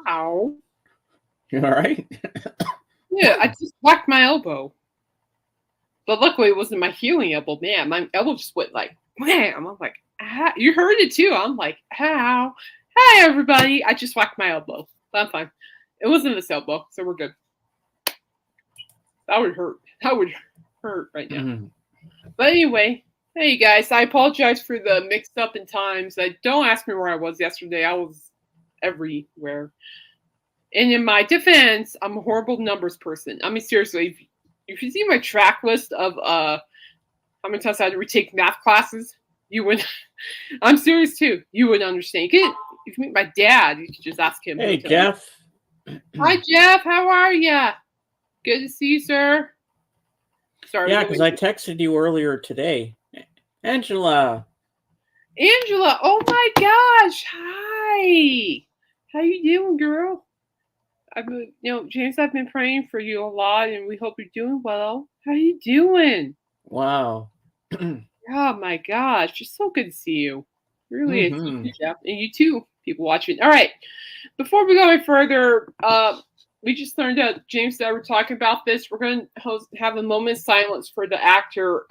Ow. You all right? Yeah, I just whacked my elbow. But luckily it wasn't my healing elbow. Man, my elbow just went like wham. I'm like, ah. You heard it too. I'm like, ow. Hi everybody. I just whacked my elbow. But I'm fine. It wasn't this elbow, so we're good. That would hurt. That would hurt right now. Mhm. But anyway, hey guys, I apologize for the mixed up in times. Don't ask me where I was yesterday. I was everywhere. And in my defense, I'm a horrible numbers person. I mean, seriously, if you see my track list of how many times I had to retake math classes, you would. I'm serious too. You would understand. If you meet my dad, you could just ask him. Hey, Jeff. Hi, Jeff. How are ya? Good to see you, sir. Sorry. Yeah, because I texted you earlier today. Angela. Angela. Oh my gosh. Hi. How you doing, girl? James, I've been praying for you a lot, and we hope you're doing well. How you doing? Wow. Oh my gosh, it's so good to see you. It really is. Mm-hmm. Yeah, and you too, people watching. All right, before we go any further, we just learned that James and I were talking about this. We're going to have a moment of silence for the actor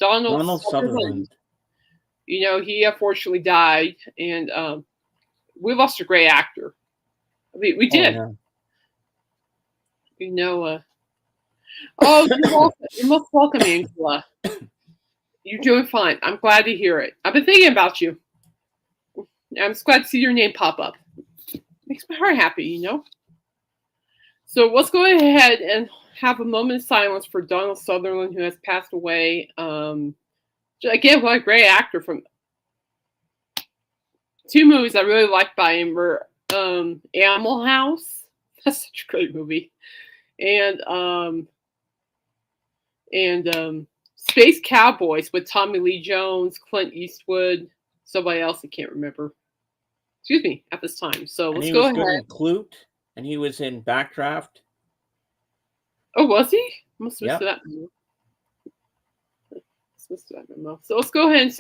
Donald Sutherland. You know, he unfortunately died, and we lost a great actor. We did. Oh, yeah. You know, you're most welcome, Angela. You're doing fine. I'm glad to hear it. I've been thinking about you. I'm just glad to see your name pop up. Makes my heart happy, you know? So let's go ahead and have a moment of silence for Donald Sutherland, who has passed away. Again, what a great actor. From two movies I really liked by him were Animal House. That's such a great movie. And Space Cowboys with Tommy Lee Jones, Clint Eastwood, somebody else I can't remember. Excuse me, at this time. So let's go ahead. He was good in Clute, and he was in Backdraft. Oh, was he? Must have yep. that memo. So let's go ahead and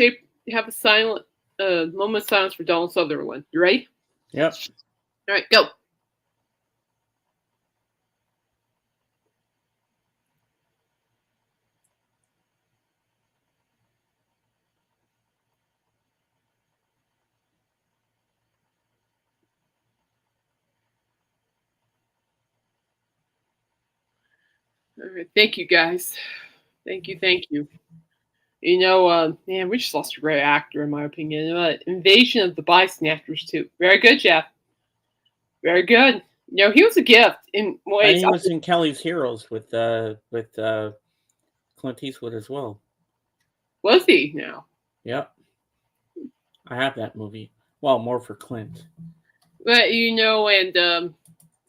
have a silent moment of silence for Donald Sutherland. You ready? Yep. All right, go. All right, thank you, guys. Thank you. You know, man, we just lost a great actor, in my opinion. Invasion of the Body Snatchers, too. Very good, Jeff. Very good. You know, he was a gift in ways. And he was in Kelly's Heroes with Clint Eastwood as well. Was he now? Yep. I have that movie. Well, more for Clint. But, you know, and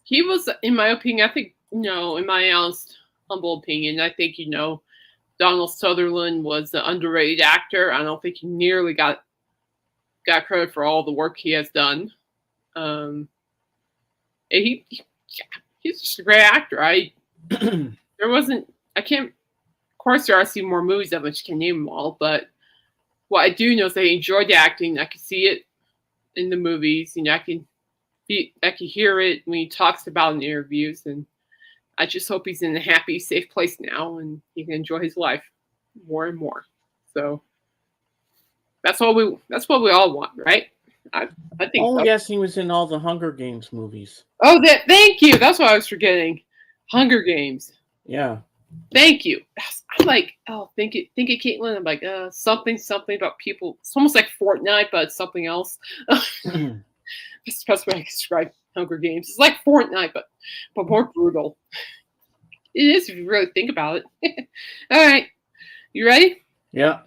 he was, in my opinion, I think, you know, in my honest, humble opinion, I think, you know, Donald Sutherland was an underrated actor. I don't think he nearly got credit for all the work he has done. He's just a great actor. Of course there are some more movies of which can name them all, but what I do know is I enjoyed the acting. I could see it in the movies, you know, I can hear it when he talks about it in interviews, and I just hope he's in a happy, safe place now and he can enjoy his life more and more. So that's what we all want, right? I think. Oh, yes, he was in all the Hunger Games movies. Oh, thank you. That's what I was forgetting. Hunger Games. Yeah. Thank you. I'm like, think it, Caitlin. I'm like, something about people. It's almost like Fortnite, but it's something else. That's the best way I can describe Hunger Games. It's like Fortnite, but more brutal. It is if you really think about it. All right, you ready? Yeah.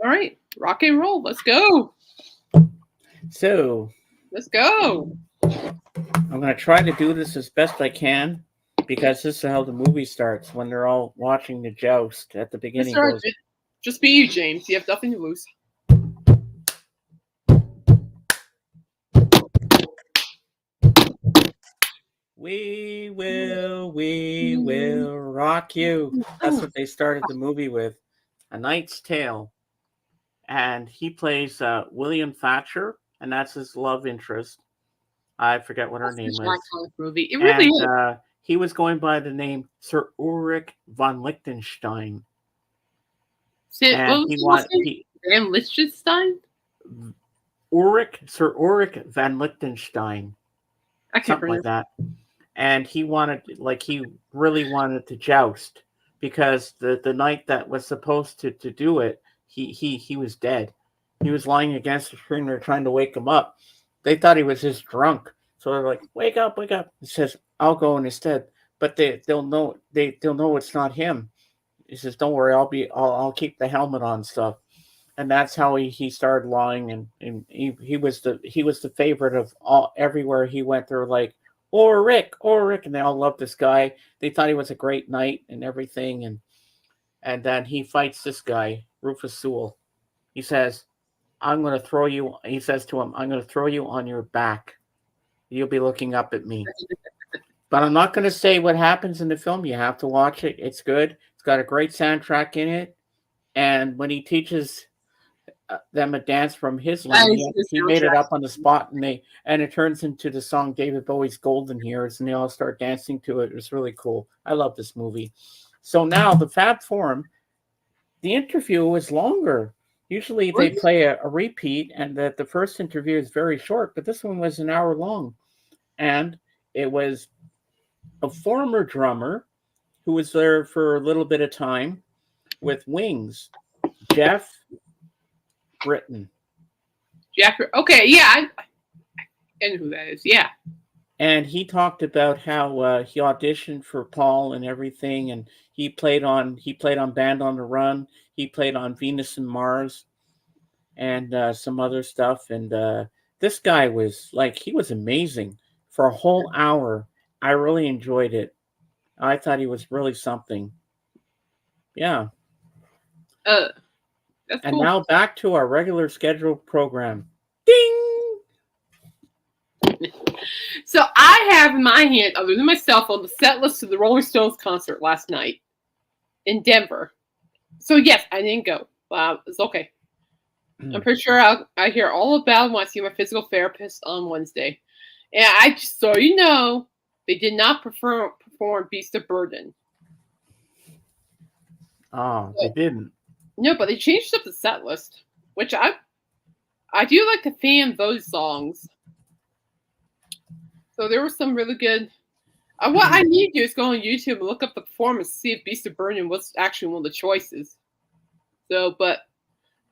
All right, rock and roll. Let's go. So. Let's go. I'm going to try to do this as best I can, because this is how the movie starts, when they're all watching the joust at the beginning. Just be you, James. You have nothing to lose. We will rock you. That's what they started the movie with. A Knight's Tale. And he plays William Thatcher, and that's his love interest. I forget what her That's name such an is. iconic movie. It really And is. he was going by the name Sir Ulrich von Liechtenstein. What And was he the last want name? he Van Liechtenstein? Sir Ulrich van Liechtenstein, I can't something like pronounce. that. And he really wanted to joust because the night that was supposed to do it, he was dead. He was lying against the screen. They're trying to wake him up. They thought he was just drunk, so they're like, "Wake up, wake up!" He says, "I'll go instead," but they'll know it's not him. He says, "Don't worry, I'll keep the helmet on stuff." And that's how he started lying, and he was the favorite of all everywhere he went. They were like, Ulrich, and they all loved this guy. They thought he was a great knight and everything, and then he fights this guy, Rufus Sewell. He says, I'm gonna throw you he says to him, I'm gonna throw you on your back. You'll be looking up at me. But I'm not gonna say what happens in the film. You have to watch it. It's good. It's got a great soundtrack in it. And when he teaches them a dance from his That land. is the He made it soundtrack. up on the spot, and it turns into the song David Bowie's "Golden Years," and they all start dancing to it. It was really cool. I love this movie. So now the Fab Forum, the interview was longer. Usually they play a repeat, and the first interview is very short, but this one was an hour long, and it was a former drummer who was there for a little bit of time with Wings, Jeff Britton. Okay, yeah, I know who that is. Yeah. And he talked about how he auditioned for Paul and everything, and he played on Band on the Run. He played on Venus and Mars, and some other stuff. And this guy was he was amazing for a whole hour. I really enjoyed it. I thought he was really something. Yeah. That's And cool. now back to our regular scheduled program. Ding. So I have in my hand, other than my cell phone, the set list of the Rolling Stones concert last night in Denver. So yes, I didn't go. It's okay. I'm pretty sure I hear all about it when I see my physical therapist on Wednesday. And I just so you know, they did not perform Beast of Burden. Oh, they didn't. No, but they changed up the set list, which I do like the fan vote songs. So there was some really good. What I need to do is go on YouTube and look up the performance, see if Beast of Burden was actually one of the choices. So, but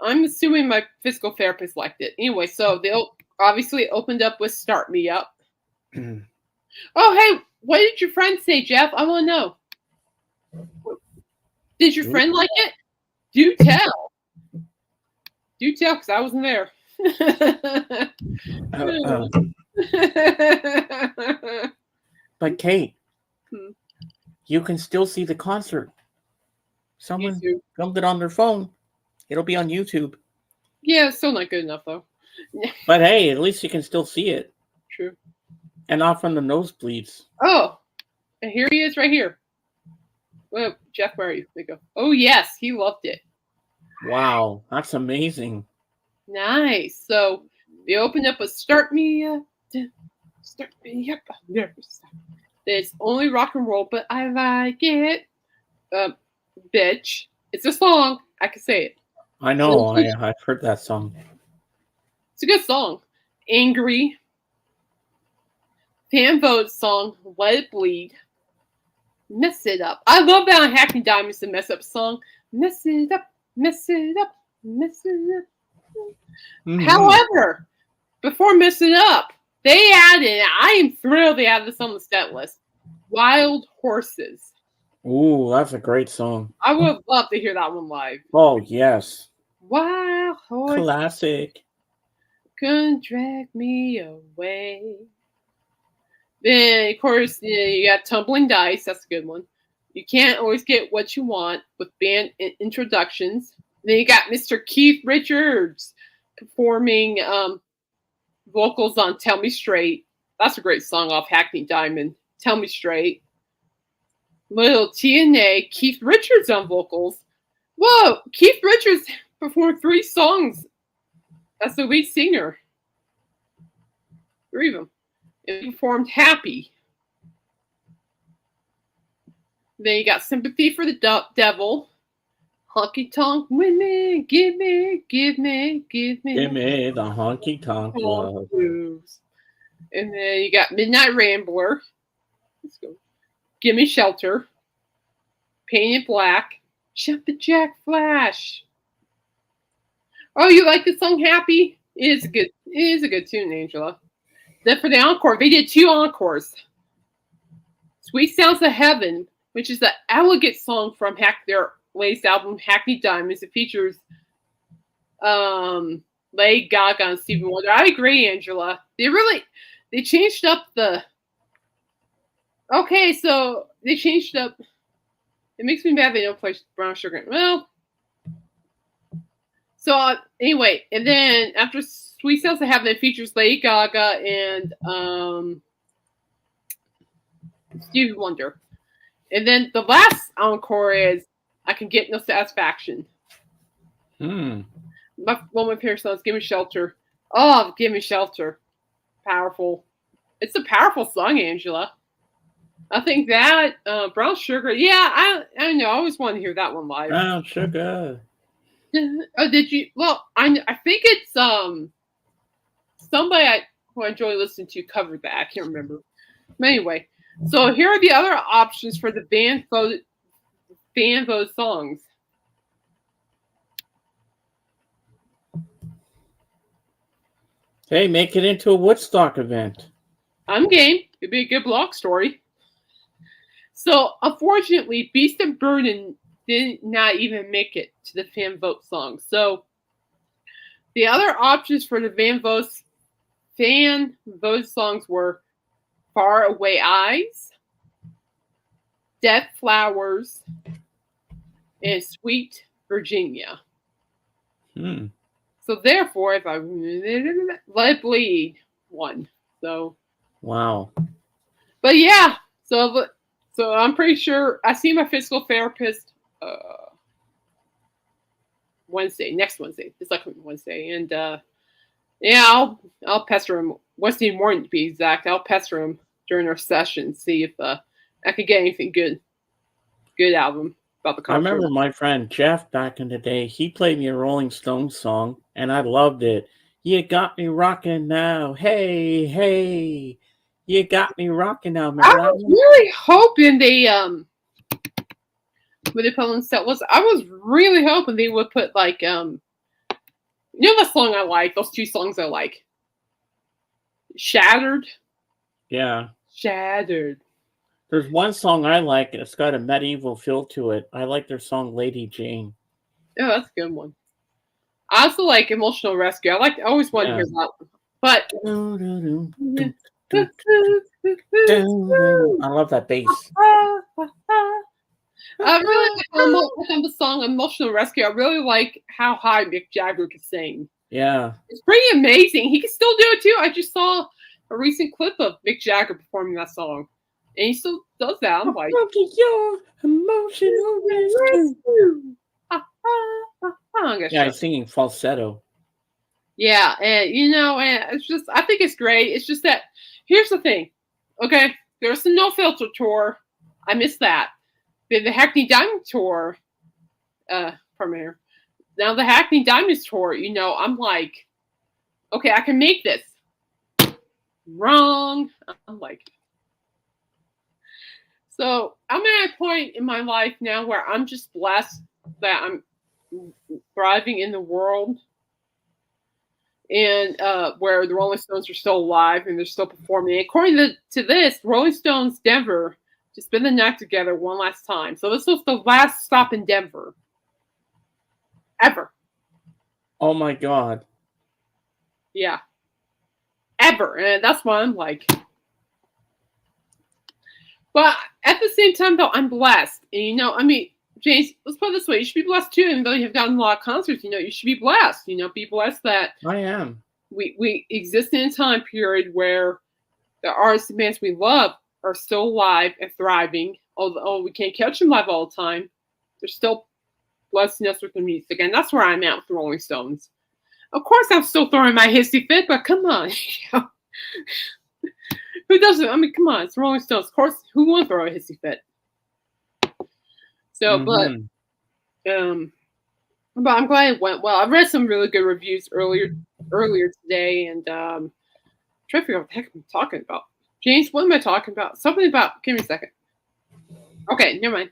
I'm assuming my physical therapist liked it. Anyway, so they obviously opened up with Start Me Up. Oh, hey, what did your friend say, Jeff? I want to know. Did your friend like it? Do tell. Do tell, because I wasn't there. But Kate, you can still see the concert. Someone filmed it on their phone. It'll be on YouTube. Yeah, it's still not good enough, though. But hey, at least you can still see it. True. And not from the nosebleeds. Oh, and here he is right here. Well, Jeff, where are you? There you go. Oh, yes, he loved it. Wow, that's amazing. Nice. So they opened up with Start Me Up. Start Me Up. It's only rock and roll, but I like it. Bitch. It's a song. I can say it. I know. I've heard that song. It's a good song. Angry. Fan vote song. Let It Bleed. Mess It Up. I love that on Hackney Diamonds, the Mess Up song. Mess it up. Mess it up. Mess it up. Mm-hmm. However, before Mess It Up, they added, I am thrilled they added this on the set list, Wild Horses. Ooh, that's a great song. I would love to hear that one live. Oh, yes. Wild Horses. Classic. Couldn't drag me away. Then, of course, you got Tumbling Dice. That's a good one. You Can't Always Get What You Want with band introductions. Then you got Mr. Keith Richards performing vocals on Tell Me Straight. That's a great song off Hackney Diamond. Tell Me Straight. Little TNA, Keith Richards on vocals. Whoa, Keith Richards performed 3 songs as the lead singer. 3 of them. and they performed Happy. Then you got Sympathy for the Devil, Honky Tonk Women, give me. Give me the honky tonk love. Blues. And then you got Midnight Rambler. Let's go. Gimme Shelter. Painted Black. Jumpin' Jack Flash. Oh, you like the song Happy? It is a good tune, Angela. Then for the encore, they did 2 encores. Sweet Sounds of Heaven, which is the elegant song from their latest album, Hackney Diamonds. It features Lady Gaga and Stevie Wonder. I agree, Angela. They changed up the. Okay, so they changed up. It makes me mad they don't play Brown Sugar. Well, so anyway, and then after Sweet Sounds of Heaven, it features Lady Gaga and Stevie Wonder. And then the last encore is I Can Get No Satisfaction. One of my favorite songs, Give Me Shelter. Oh, Give Me Shelter. Powerful. It's a powerful song, Angela. I think that Brown Sugar. Yeah, I know. I always want to hear that one live. Brown Sugar. Oh, did you? Well, I think it's somebody who I enjoy listening to covered that. I can't remember. But anyway, so here are the other options for the fan vote songs. Hey, make it into a Woodstock event. I'm game. It'd be a good blog story. So, unfortunately, Beast and Burden did not even make it to the fan vote song. So, the other options for the fan vote songs were Far Away Eyes, Dead Flowers, and Sweet Virginia. So, therefore, if I Let It Bleed won. So, wow. But yeah, so I'm pretty sure I see my physical therapist next Wednesday, the second Wednesday, and yeah, I'll pester him Wednesday morning to be exact. I'll pester him during our session, see if I could get anything good out of him about the concert. I remember my friend Jeff back in the day. He played me a Rolling Stones song, and I loved it. You got me rocking now, hey, hey. You got me rocking now, man. I was really hoping they when they put on set I was really hoping they would put like you know the song I like, those 2 songs I like. Shattered. Yeah. Shattered. There's one song I like, and it's got a medieval feel to it. I like their song Lady Jane. Oh, that's a good one. I also like Emotional Rescue. I always want to hear that one. But I love that bass. I really like the song Emotional Rescue. I really like how high Mick Jagger can sing. Yeah. It's pretty amazing. He can still do it too. I just saw a recent clip of Mick Jagger performing that song. And he still does that. I'm like, your emotional rescue. Yeah, he's singing falsetto. Yeah, and and it's just, I think it's great. It's just that, here's the thing. Okay, there's the No Filter tour. I missed that. Then the Hackney Diamond tour premiere. Now the Hackney Diamonds tour, I'm like, okay, I can make this. Wrong. I'm like, so I'm at a point in my life now where I'm just blessed that I'm thriving in the world, and where the Rolling Stones are still alive and they're still performing. According to this, Rolling Stones Denver to spend the night together one last time. So this was the last stop in Denver ever. Oh my God. Yeah. Ever. And that's why I'm like. But at the same time, though, I'm blessed. And, James, let's put it this way. You should be blessed, too. Even though you've gotten a lot of concerts, you should be blessed. Be blessed that I am. We exist in a time period where the artists and bands we love are still alive and thriving. Although we can't catch them live all the time, they're still blessing us with their music. And that's where I'm at with the Rolling Stones. Of course, I'm still throwing my hissy fit, but come on. But Who doesn't? I mean, come on, it's Rolling Stones. Of course, who won't throw a hissy fit? So, but I'm glad it went well. I read some really good reviews earlier today, and trying to figure out what the heck I'm talking about. James, what am I talking about? Something about. Give me a second. Okay, never mind.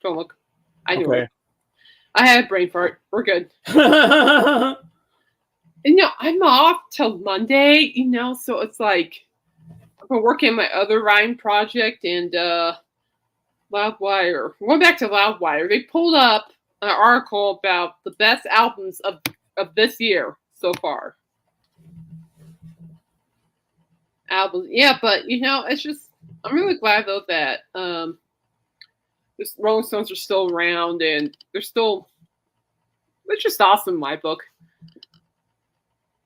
Don't look. I knew it. I had a brain fart. We're good. And I'm off till Monday. So it's like I've been working on my other writing project and Loudwire. Going back to Loudwire, they pulled up an article about the best albums of this year so far. Albums, yeah, but it's just I'm really glad though that this Rolling Stones are still around and it's just awesome in my book.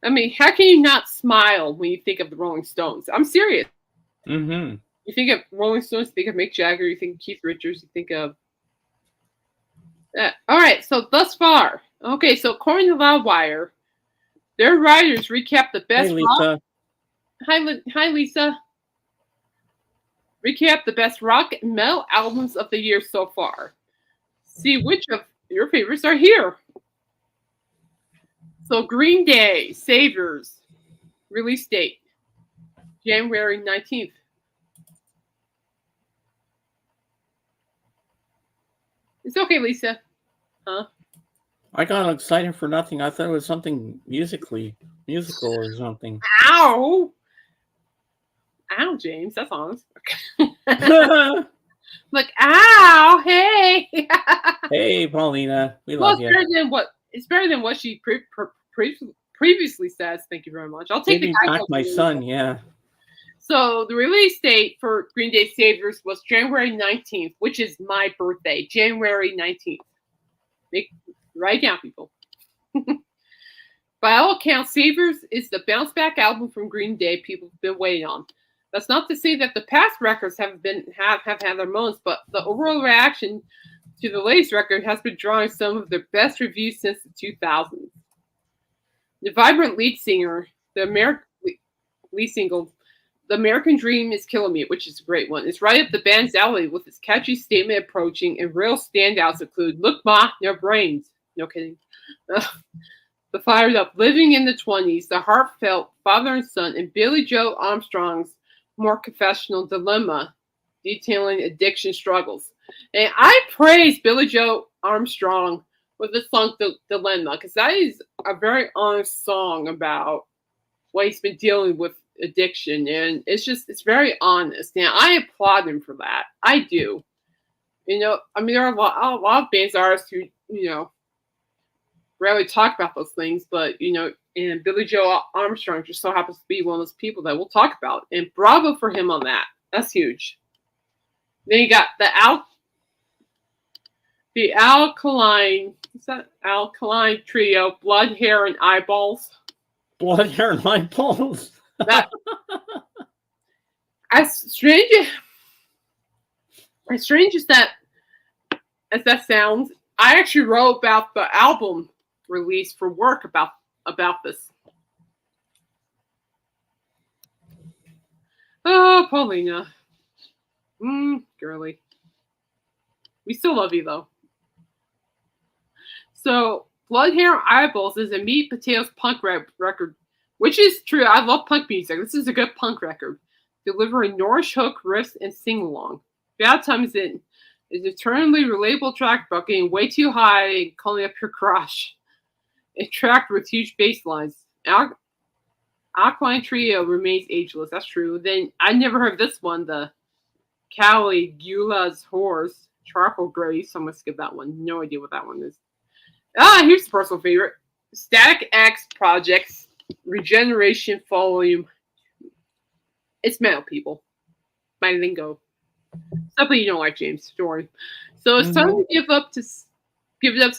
I mean, how can you not smile when you think of the Rolling Stones? I'm serious. Mm-hmm. You think of Rolling Stones, you think of Mick Jagger, you think of Keith Richards, you think of that. All right, so thus far. Okay, so according to Loudwire, their writers recap the best rock. Hi, Lisa. Recap the best rock and metal albums of the year so far. See which of your favorites are here. So Green Day, Saviors, release date, January 19th. It's okay, Lisa. Huh? I got excited for nothing. I thought it was something musical or something. Ow! Ow, James, that's honest. Like, ow, hey! Hey, Paulina, we love you. It's better than what she previously says. Thank you very much. I'll take the back my son, yeah. So the release date for Green Day Saviors was January 19th, which is my birthday, January 19th. Write down, people. By all accounts, Saviors is the bounce back album from Green Day people have been waiting on. That's not to say that the past records have had their moments, but the overall reaction to the latest record has been drawing some of their best reviews since the 2000s. The vibrant lead singer, the lead single, "The American Dream is Killing Me," which is a great one, is right up the band's alley with its catchy statement approaching, and real standouts include "Look Ma, No Brains," no kidding. The fired up "Living in the 20s," the heartfelt father and son, and Billy Joe Armstrong's more confessional "Dilemma," detailing addiction struggles. And I praise Billy Joe Armstrong with the song "Dilemma" because that is a very honest song about what he's been dealing with addiction, and it's very honest. And I applaud him for that. I do. I mean, there are a lot of bands artists who rarely talk about those things, but and Billy Joe Armstrong just so happens to be one of those people that we'll talk about. And bravo for him on that. That's huge. Then you got the alkaline trio, Blood, Hair, and Eyeballs. Blood, Hair, and Eyeballs. As strange as that sounds, I actually wrote about the album release for work about this. Oh, Paulina. Girly. We still love you, though. So, Blood, Hair, and Eyeballs is a meat potatoes punk record, which is true. I love punk music. This is a good punk record, delivering Norse hook riffs and sing-along. Bad Times is an eternally relatable track about getting way too high and calling up your crush. A track with huge bass lines. Alkaline Trio remains ageless. That's true. Then I never heard this one, the Caligula's Horse, Charcoal Grace. I'm going to skip that one. No idea what that one is. Here's the personal favorite. Static X Projects Regeneration Volume. It's metal, people. My lingo. Something you don't like, James. Don't worry. So it's time to give it up to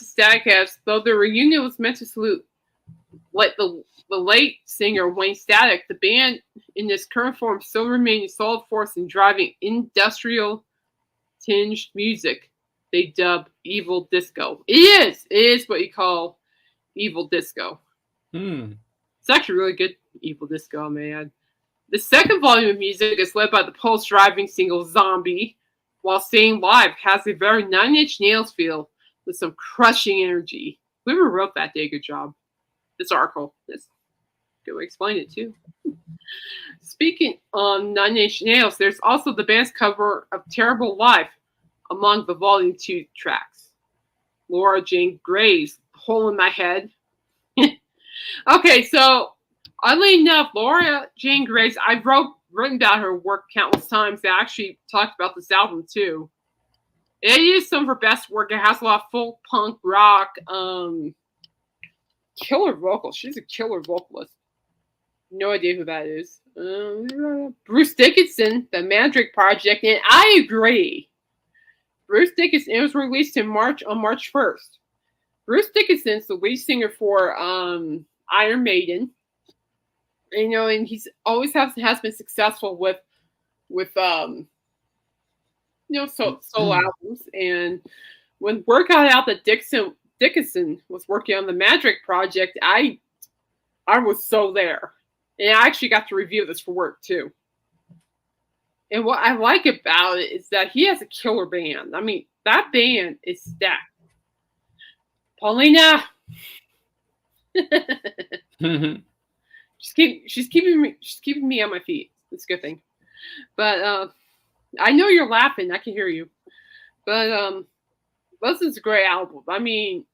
Static X, though the reunion was meant to salute like the late singer Wayne Static. The band in this current form still remains a solid force in driving industrial tinged music they dub evil disco. It is what you call evil disco. It's actually really good evil disco, man. The second volume of music is led by the pulse-driving single Zombie, while Staying Live has a very Nine Inch Nails feel with some crushing energy. Whoever wrote that did a good job. This article is good way to explain it too. Speaking on Nine Inch Nails, there's also the band's cover of Terrible Life among the Volume 2 tracks. Laura Jane Gray's Hole in My Head. Okay, so oddly enough, Laura Jane Gray's, I've written about her work countless times. I actually talked about this album too. It is some of her best work. It has a lot of folk punk rock, killer vocals. She's a killer vocalist. No idea who that is. Bruce Dickinson, the Mandrake Project, and I agree. Bruce Dickinson, it was released on March 1st. Bruce Dickinson's the lead singer for Iron Maiden. And he's always has been successful with solo albums. And when word got out that Dickinson was working on the Mandrake Project, I was so there. And I actually got to review this for work too. And what I like about it is that he has a killer band. I mean, that band is stacked. Paulina. She's keeping me on my feet. It's a good thing. But I know you're laughing. I can hear you. But this is a great album. I mean,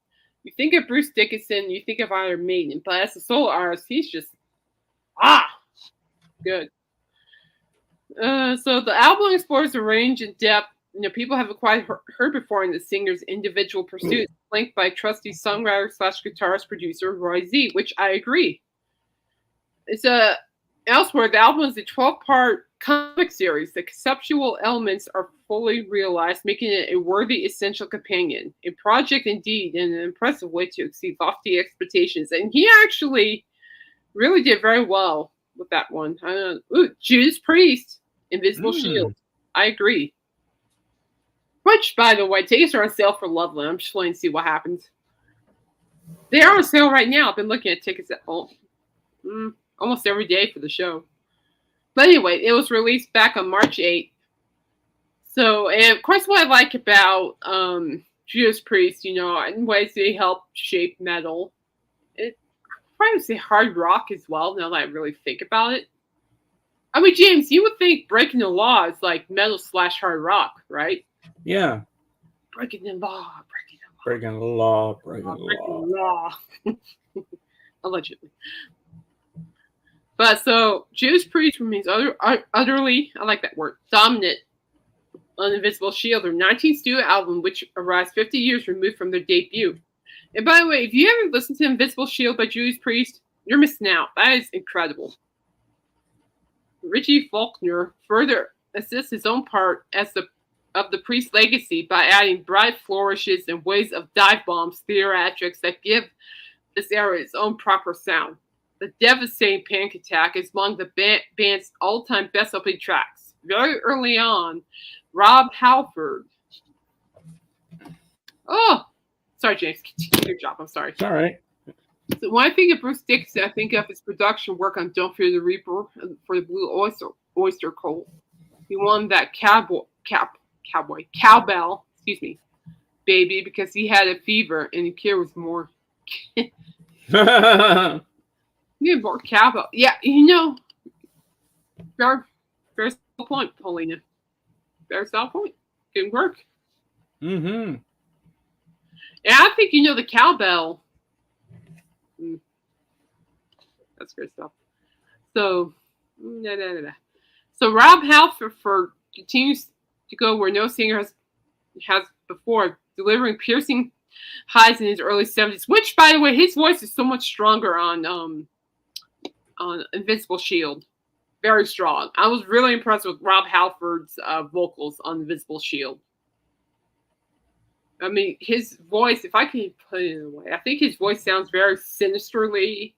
you think of Bruce Dickinson, you think of Iron Maiden, but as a solo artist, he's just good. So the album explores a range and depth people haven't quite heard before in the singer's individual pursuits, flanked by trusty songwriter / guitarist producer Roy Z, which I agree. It's elsewhere. The album is a 12-part comic series. The conceptual elements are fully realized, making it a worthy, essential companion. A project indeed, and an impressive way to exceed lofty expectations. And he actually really did very well with that one. Judas Priest, Invisible Shield. I agree. Which, by the way, tickets are on sale for Loveland. I'm just waiting to see what happens. They are on sale right now. I've been looking at tickets at almost every day for the show. But anyway, it was released back on March 8th. So, and of course, what I like about Judas Priest, in ways they help shape metal. I'd probably say hard rock as well, now that I really think about it. I mean, James, you would think Breaking the Law is like metal / hard rock, right? Yeah. Breaking the law. Breaking the law. Allegedly. But so, Judas Priest remains utterly, I like that word, dominant on Invisible Shield, their 19th studio album, which arrives 50 years removed from their debut. And by the way, if you haven't listened to Invisible Shield by Judas Priest, you're missing out. That is incredible. Richie Faulkner further assists his own part of the Priest legacy by adding bright flourishes and waves of dive bombs theatrics that give this era its own proper sound. The devastating Panic Attack is among the band's all-time best opening tracks. Very early on, Rob Halford. Oh, sorry, James. Continue your job. I'm sorry. It's all right. So when I think of Bruce Dickinson, I think of his production work on "Don't Fear the Reaper" for the Blue Oyster Cult. He won that cowbell, baby, because he had a fever and the cure was more. More cowbell. Yeah, very solid point, Paulina. Very solid point. Good work. Mm-hmm. And I think the cowbell. That's great stuff. So, So Rob Halford continues to go where no singer has before, delivering piercing highs in his early 70s. Which, by the way, his voice is so much stronger on Invincible Shield. Very strong. I was really impressed with Rob Halford's vocals on Invincible Shield. I mean, his voice, if I can put it in a way, I think his voice sounds very sinisterly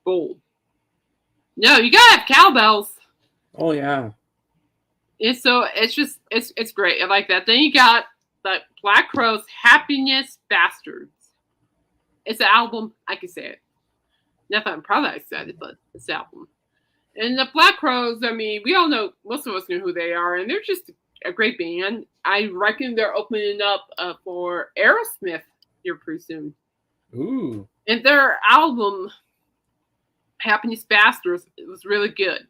bold. No, you gotta have cowbells. Oh, yeah. And so it's great. I like that. Then you got the Black Crowes' Happiness Bastards. It's an album, I can say it. Not that I'm proud that I said it, but this album. And the Black Crowes, I mean, we all know, most of us know who they are, and they're just a great band. I reckon they're opening up for Aerosmith here pretty soon. Ooh. And their album, Happiness Bastards, it was really good.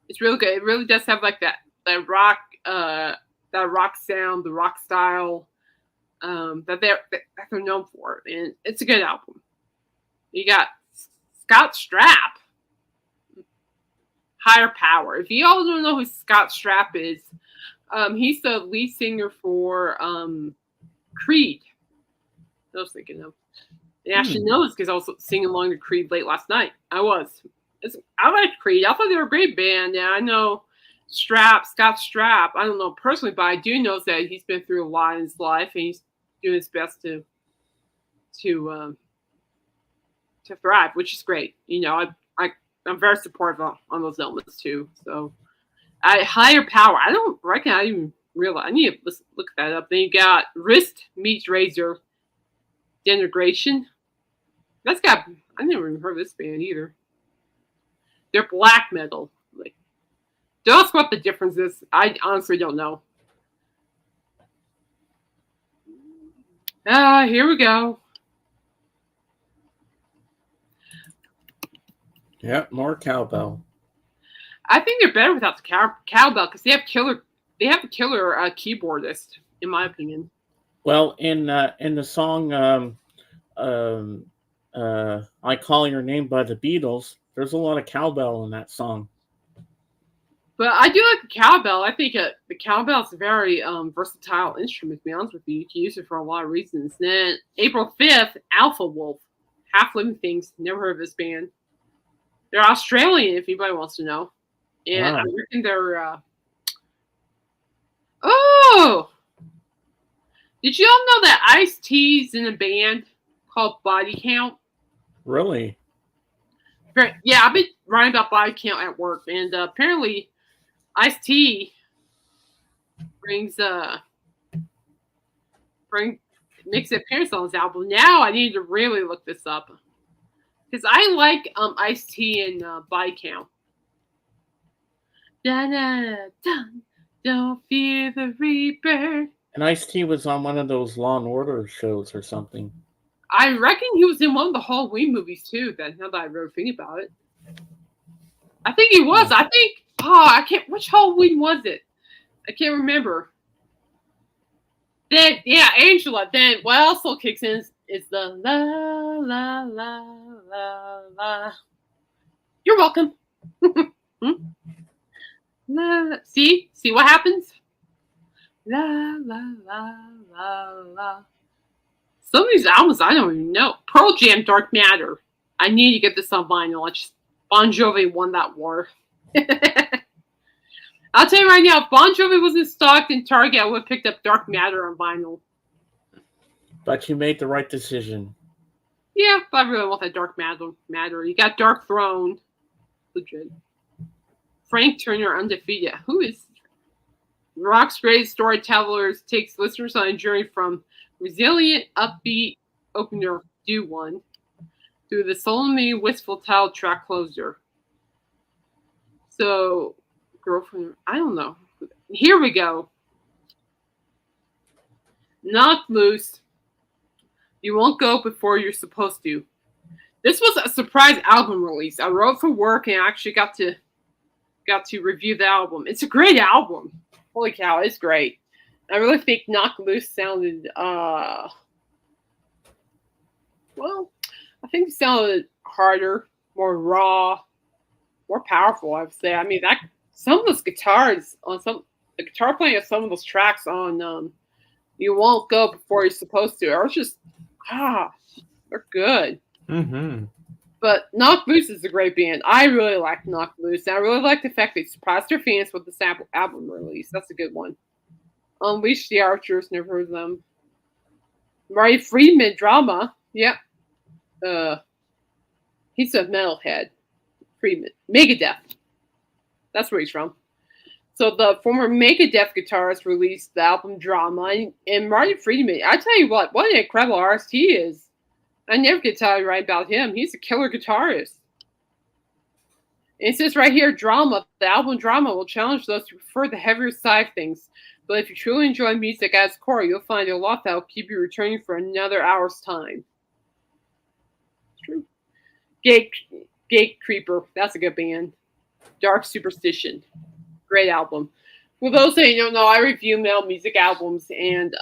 It's really good. It really does have like that rock sound, the rock style that they're known for, and it's a good album. You got Scott Strapp, Higher Power. If you all don't know who Scott Strapp is, he's the lead singer for Creed. I was thinking of. And actually knows because I was singing along to Creed late last night. I liked Creed. I thought they were a great band. Yeah, I know Scott Strapp. I don't know personally, but I do know that he's been through a lot in his life, and he's doing his best to thrive, which is great. You know, I'm very supportive on those elements too. So, Higher Power. I don't reckon I even realize. I need to look that up. Then you got Wrist Meets Razor, Denigration. I never even heard of this band either. They're black metal. Like, don't ask what the difference is. I honestly don't know. Here we go. Yeah, more cowbell. I think they're better without the cowbell because they have a killer keyboardist, in my opinion. Well, in the song "I Call Your Name" by the Beatles, there's a lot of cowbell in that song. But I do like the cowbell. I think the cowbell is a very versatile instrument, to be honest with you. You can use it for a lot of reasons. And then April 5th, Alpha Wolf, Half Living Things. Never heard of this band. They're Australian, if anybody wants to know. And wow. I reckon they're... Oh! Did you all know that Ice-T's in a band called Body Count? Really? Yeah, I've been writing about Body Count at work, and apparently Ice-T makes an appearance on this album. Now I need to really look this up because I like Ice-T and Body Count. Don't fear the Reaper. And Ice-T was on one of those Law and Order shows or something. I reckon he was in one of the Halloween movies too. Now that I really think about it, I think he was. I think. I can't. Which Halloween was it? I can't remember. Then Angela. Then what also kicks in is the la la la la la. You're welcome. See what happens? La la la la la. Some of these albums I don't even know. Pearl Jam, Dark Matter. I need to get this on vinyl. Bon Jovi won that war. I'll tell you right now, if Bon Jovi wasn't stocked in Target, I would have picked up Dark Matter on vinyl. But you made the right decision. Yeah, but I really want that Dark Matter. You got Dark Throne. Legit. Frank Turner, Undefeated. Who is Rock's greatest storytellers takes listeners on a journey from resilient, upbeat opener, Do One, through the solemnly wistful title track closer. So, Girlfriend, I don't know. Here we go. Knock Loose. You won't go before you're supposed to. This was a surprise album release. I wrote for work and I actually got to review the album. It's a great album. Holy cow, it's great. I really think Knock Loose sounded, well, I think it sounded harder, more raw, more powerful, I would say. I mean, some of those guitars the guitar playing of some of those tracks on You Won't Go Before You're Supposed to are just, they're good. Mm-hmm. But Knock Loose is a great band. I really like Knock Loose. And I really like the fact they surprised their fans with this album release. That's a good one. Unleash the Archers, never heard of them. Marty Friedman, Drama. Yep. He's a metalhead. Friedman. Megadeth. That's where he's from. So the former Megadeth guitarist released the album Drama. And Marty Friedman, I tell you what an incredible artist he is. I never get tired of writing about him. He's a killer guitarist. It says right here, drama. The album drama will challenge those who prefer the heavier side of things. But if you truly enjoy music at its core, you'll find a lot that will keep you returning for another hour's time. True. Gate Creeper. That's a good band. Dark Superstition. Great album. For those that don't know, I review male music albums, and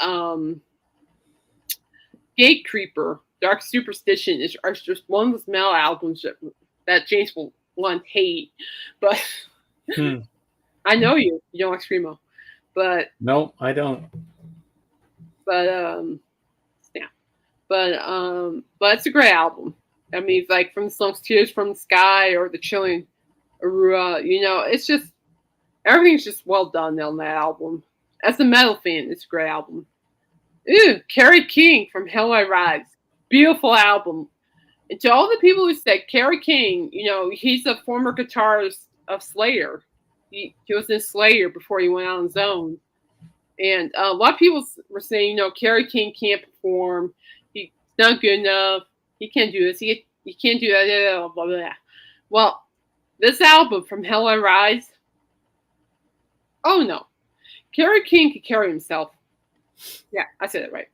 Gate Creeper, Dark Superstition is just one of those male albums that James will hate. But I know you don't like screamo, but no, I don't. But yeah, but it's a great album. I mean, like from the songs "Tears from the Sky" or "The Chilling Aurora," it's just everything's just well done on that album. As a metal fan, it's a great album. Ew, Kerry King from Hell I Rise, beautiful album. And to all the people who said Kerry King, he's a former guitarist of Slayer. He was in Slayer before he went on his own. And a lot of people were saying, Kerry King can't perform. He's not good enough. He can't do this. He can't do that. Blah, blah, blah. Well, this album, From Hell I Rise, oh no. Kerry King could carry himself. Yeah, I said it right.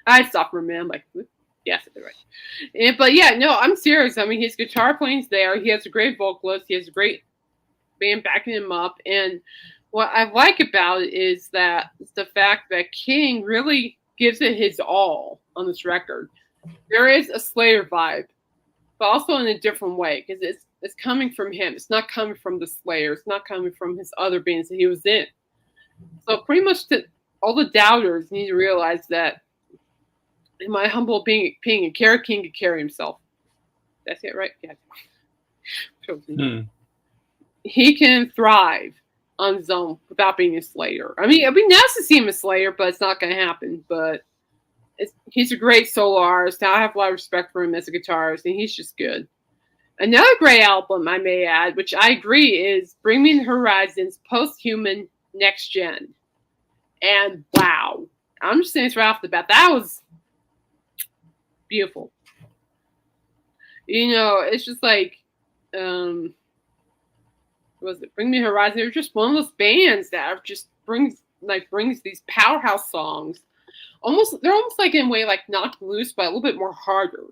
I stopped for a minute. I'm like, yeah, I said it right. But yeah, no, I'm serious. I mean, his guitar playing's there. He has a great vocalist. He has a great band backing him up. And what I like about it is that the fact that King really gives it his all on this record. There is a Slayer vibe, but also in a different way because it's coming from him. It's not coming from the Slayer. It's not coming from his other bands that he was in. So pretty much all the doubters need to realize that, in my humble opinion, Kerry King could carry himself. That's it, right? Yeah. He can thrive on his own without being a Slayer. I mean, it'd be nice to see him a Slayer, but it's not going to happen. But he's a great solo artist. I have a lot of respect for him as a guitarist, and he's just good. Another great album, I may add, which I agree, is Bring Me the Horizon's Post-Human Next Gen. And wow, I'm just saying this right off the bat. That was beautiful. It's just like, what was it? Bring Me Horizon. They're just one of those bands that just brings these powerhouse songs. They're almost like in a way like Knocked Loose, but a little bit more harder.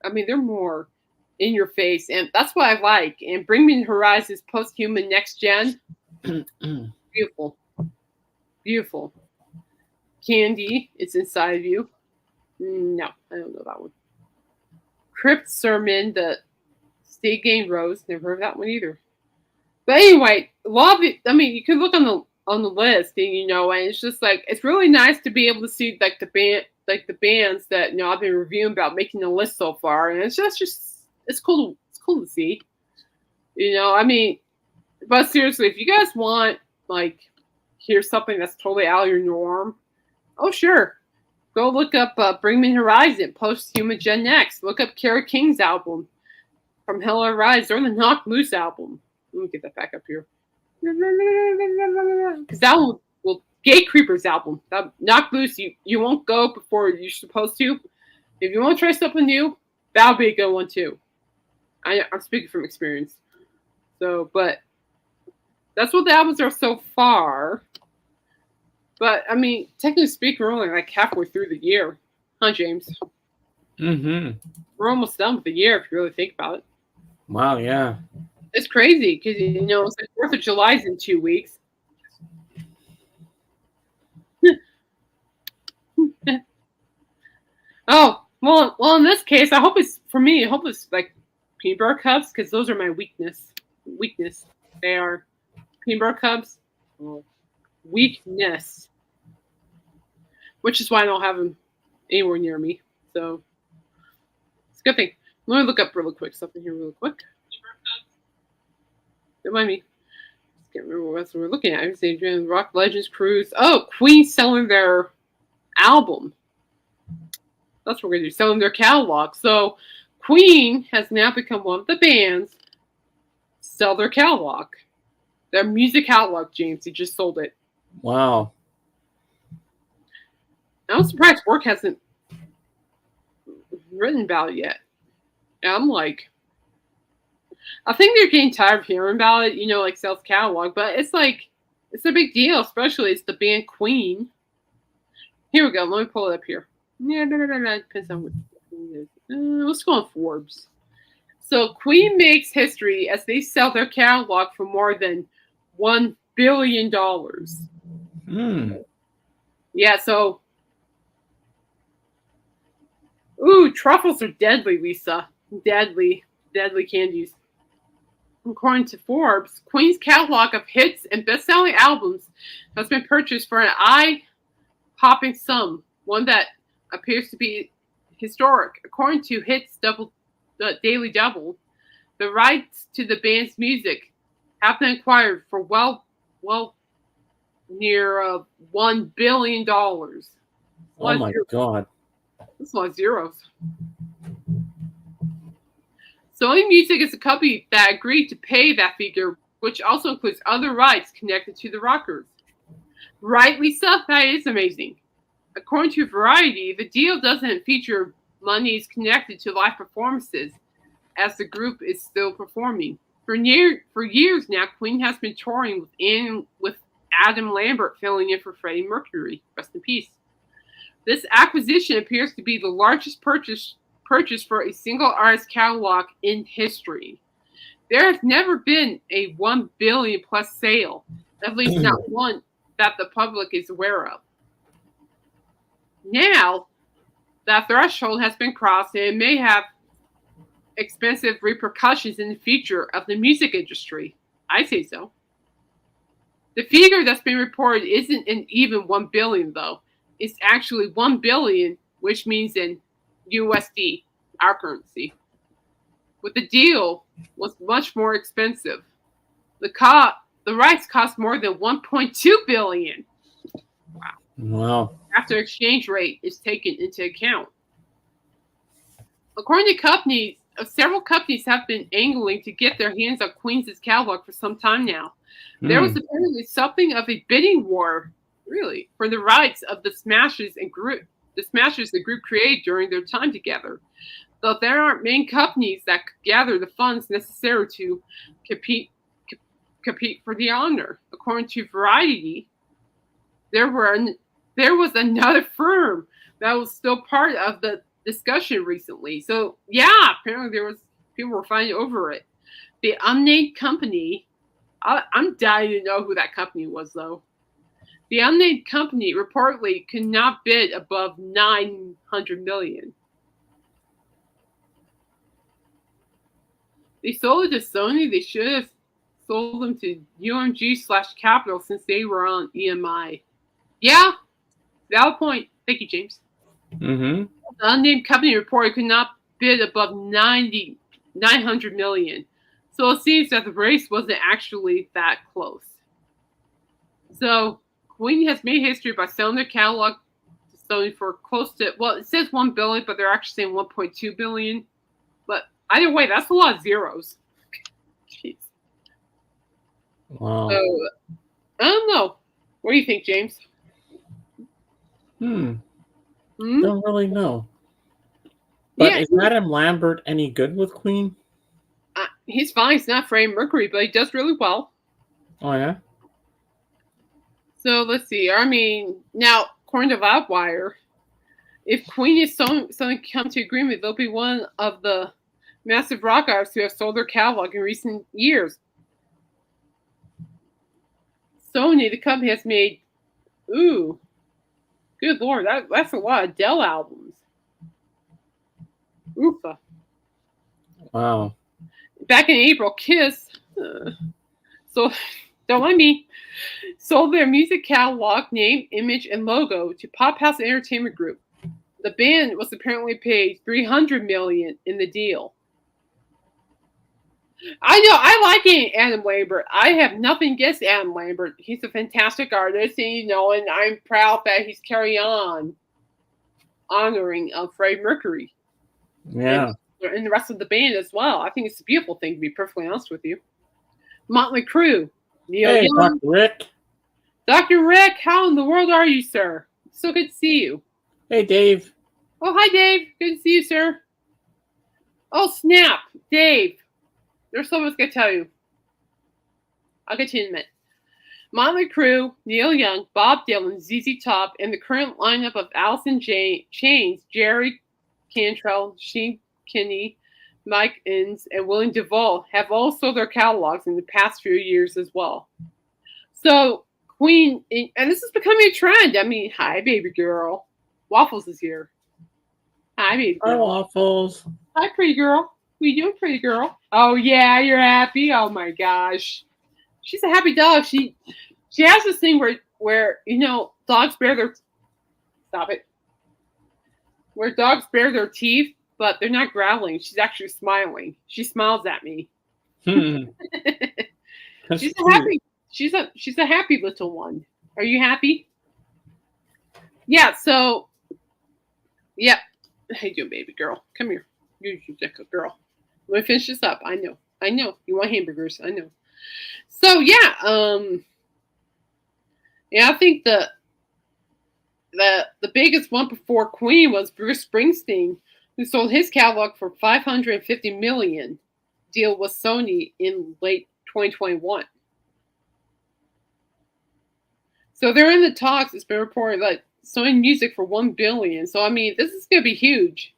I mean, they're more in your face, and that's what I like. And Bring Me Horizon's Post-Human Next Gen. Beautiful. Beautiful. Candy, It's Inside of You. No, I don't know that one. Crypt Sermon, the State Game Rose. Never heard that one either. But anyway, a lot of it. I mean, you can look on the list, and and it's just like it's really nice to be able to see like the bands that I've been reviewing about making the list so far, and it's just it's cool. It's cool to see. I mean, but seriously, if you guys want like hear something that's totally out of your norm, oh sure, go look up Bring Me Horizon, Post-Human Gen Next. Look up Kerry King's album, From Hell I Rise, or the Knocked Loose album. Let me get that back up here. Because that one, Gate Creeper's album, that Knocked Loose, you won't go before you're supposed to. If you want to try something new, that'll be a good one too. I'm speaking from experience. So, but that's what the albums are so far. But, I mean, technically speaking, we're only like halfway through the year. Huh, James? Mm-hmm. We're almost done with the year if you really think about it. Wow, yeah. It's crazy because, it's like 4th of July's in 2 weeks. Oh, well, in this case, I hope it's like peanut butter cups because those are my weakness. They are peanut butter cups. Weakness. Which is why I don't have them anywhere near me. So, it's a good thing. Let me look up something here real quick. Don't mind me. I can't remember what else we're looking at. I was saying Rock Legends Cruise. Oh, Queen selling their album. That's what we're going to do. Selling their catalog. So, Queen has now become one of the bands to sell their catalog. Their music catalog, James. He just sold it. Wow. I'm surprised work hasn't written about it yet. And I'm like, I think they're getting tired of hearing about it, like sales catalog, but it's like, it's a big deal, especially it's the band Queen. Here we go. Let me pull it up here. Yeah, depends on what it is. Let's go on Forbes. So Queen makes history as they sell their catalog for more than $1 billion. Yeah, so. Ooh, truffles are deadly, Lisa. Deadly candies. According to Forbes, Queen's catalog of hits and best-selling albums has been purchased for an eye-popping sum, one that appears to be historic. According to Hits Daily Double, the rights to the band's music have been acquired for well near $1 billion. Oh my God. That's a lot of zeros. Sony Music is a company that agreed to pay that figure, which also includes other rights connected to the rockers. Right, Lisa? That is amazing. According to Variety, the deal doesn't feature monies connected to live performances, as the group is still performing. For years now, Queen has been touring with Adam Lambert filling in for Freddie Mercury. Rest in peace. This acquisition appears to be the largest purchase for a single artist catalog in history. There has never been a 1 billion plus sale, at least not one that the public is aware of. Now, that threshold has been crossed and it may have expensive repercussions in the future of the music industry. I say so. The figure that's been reported isn't an even 1 billion though. It's actually 1 billion, which means in USD, our currency. But the deal was much more expensive. The rights cost more than 1.2 billion. Wow. After exchange rate is taken into account. According to companies, several companies have been angling to get their hands on Queen's catalog for some time now. There was apparently something of a bidding war, really, for the rights of the Smashers the group created during their time together. Though there aren't many companies that could gather the funds necessary to compete for the honor. According to Variety, there was another firm that was still part of the discussion recently. So yeah, apparently people were fighting over it. The unnamed company, I'm dying to know who that company was though. The unnamed company reportedly could not bid above 900 million. They sold it to Sony. They should have sold them to UMG/Capital since they were on EMI. Yeah, valid point. Thank you, James. The unnamed company reported could not bid above 900 million. So it seems that the race wasn't actually that close. So Queen has made history by selling their catalog to Sony for close to, well, it says 1 billion, but they're actually saying 1.2 billion. But either way, that's a lot of zeros. Jeez. Wow. So, I don't know. What do you think, James? Don't really know. But is Adam Lambert any good with Queen? He's fine. He's not Freddie Mercury, but he does really well. Oh, yeah? So let's see. I mean, now, according to Loudwire, if Queen is suddenly come to agreement, they'll be one of the massive rock artists who have sold their catalog in recent years. Sony, the company, has made, good Lord, that's a lot of Adele albums. Oofa. Wow. Back in April, Kiss, so don't mind me, sold their music catalog, name, image, and logo to Pop House Entertainment Group. The band was apparently paid $300 million in the deal. I know, I like Adam Lambert. I have nothing against Adam Lambert. He's a fantastic artist, and and I'm proud that he's carrying on honoring Freddie Mercury. Yeah. And the rest of the band as well. I think it's a beautiful thing, to be perfectly honest with you. Motley Crue. Neil Young. Dr. Rick. Dr. Rick, how in the world are you, sir? So good to see you. Hey, Dave. Oh, hi, Dave. Good to see you, sir. Oh, snap. Dave. There's so much I can tell you. I'll get to you in a minute. Motley Crue, Neil Young, Bob Dylan, ZZ Top, and the current lineup of Alice in Chains, Jerry Cantrell, Shane Kinney, Mike Innes, and William DuVall have all sold their catalogs in the past few years as well. So Queen, and this is becoming a trend. I mean, hi, baby girl. Waffles is here. Hi, baby girl. Hi, Waffles. Hi, pretty girl. What you doing, pretty girl? Oh, yeah, you're happy? Oh, my gosh. She's a happy dog. She has this thing where dogs bare their stop it. Where dogs bare their teeth, but they're not growling. She's actually smiling. She smiles at me. She's a happy. She's a happy little one. Are you happy? Yeah. So, yeah. How you doing, baby girl? Come here. You good girl. Let me finish this up. I know. You want hamburgers. I know. So yeah, I think the biggest one before Queen was Bruce Springsteen, who sold his catalog for $550 million. Deal with Sony in late 2021. So they're in the talks. It's been reported like Sony Music for $1 billion. So I mean, this is going to be huge.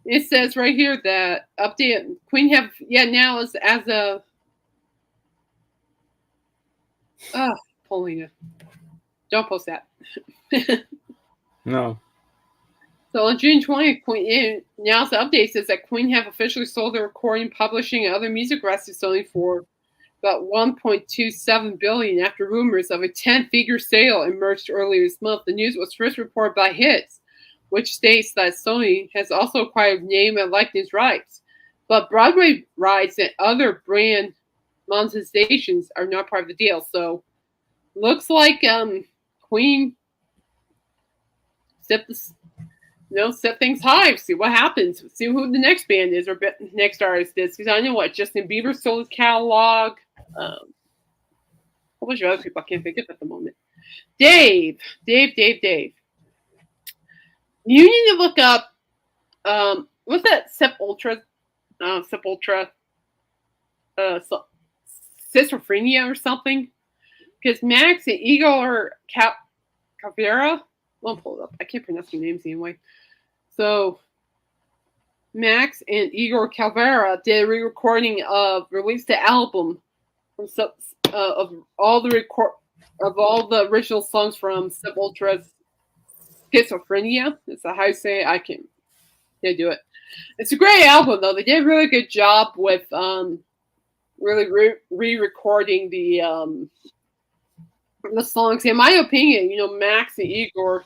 It says right here that update Queen have now as of Paulina. Don't post that. No. So on June 20th, Queen announced the update says that Queen have officially sold their recording, publishing, and other music rights to Sony for about $1.27 billion after rumors of a 10-figure sale emerged earlier this month. The news was first reported by Hits, which states that Sony has also acquired name and likeness rights, but Broadway rights and other brand monetizations are not part of the deal. So looks like Queen set things high. See what happens. See who the next band is or next artist is. Because I know what Justin Bieber sold his catalog. A whole bunch of other people I can't think of at the moment. Dave. You need to look up what's that Sepultura schizophrenia or something. Because Max and Igor Caveira, I'll pull it up. I can't pronounce their names anyway. So Max and Igor Caveira did a re-recording released the album of all the original songs from Sepultura's Schizophrenia. That's how I say it. I can't do it. It's a great album though. They did a really good job with really re-recording the songs. In my opinion, Max and Igor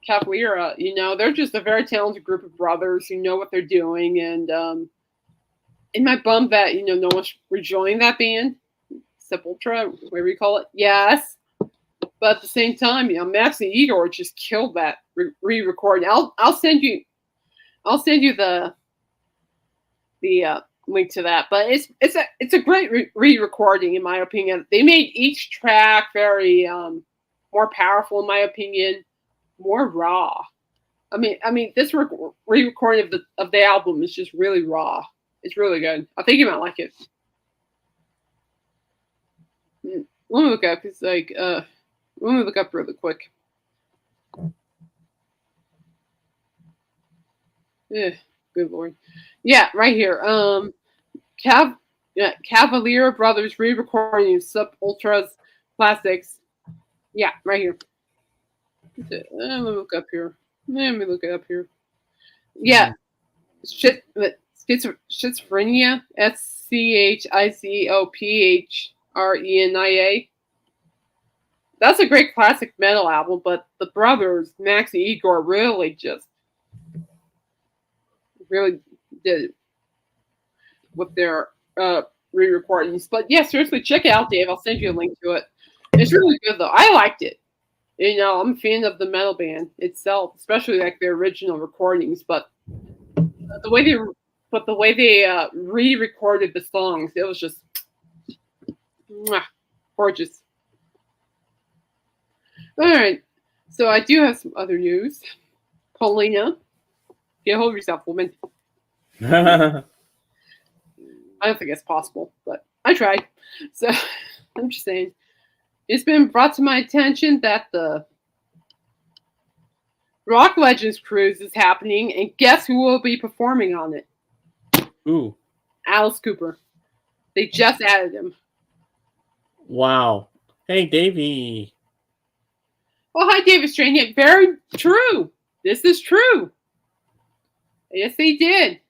Capoeira, they're just a very talented group of brothers who know what they're doing. And in my bum that, no one's rejoining that band, Sepultura, whatever you call it. Yes. But at the same time, Max and Igor just killed that re-recording. I'll send you the link to that. But it's a great re-recording in my opinion. They made each track very more powerful in my opinion, more raw. I mean this re-recording of the album is just really raw. It's really good. I think you might like it. Let me look up. It's like let me look up really quick. Yeah, good lord. Yeah, right here. Cavalier Brothers re-recording Sepultura's classics. Yeah, right here. Let me look up here. Let me look it up here. Yeah. Schizophrenia. SCHIZOPHRENIA. That's a great classic metal album, but the brothers, Max and Igor, really did it with their re-recordings. But yeah, seriously, check it out, Dave. I'll send you a link to it. It's really good though. I liked it. I'm a fan of the metal band itself, especially like their original recordings. But the way they re-recorded the songs, it was just gorgeous. All right, so I do have some other news. Paulina, get hold of yourself, woman. I I don't think it's possible, but I tried. So I'm just saying. It's been brought to my attention that the Rock Legends cruise is happening, and guess who will be performing on it? Ooh. Alice Cooper. They just added him. Wow. Hey, Davey. Oh, hi, David Strain. Very true. This is true. Yes, they did.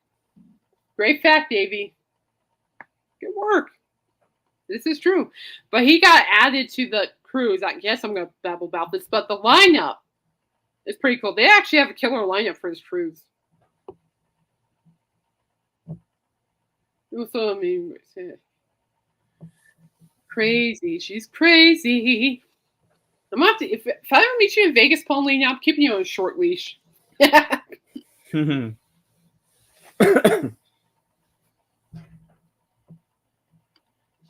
Great fact, Davey. Good work. This is true. But he got added to the cruise. I guess I'm going to babble about this, but the lineup is pretty cool. They actually have a killer lineup for this cruise. Also, I mean, crazy. She's crazy. I'm gonna have to, if I ever meet you in Vegas, Pauline, I'm keeping you on a short leash.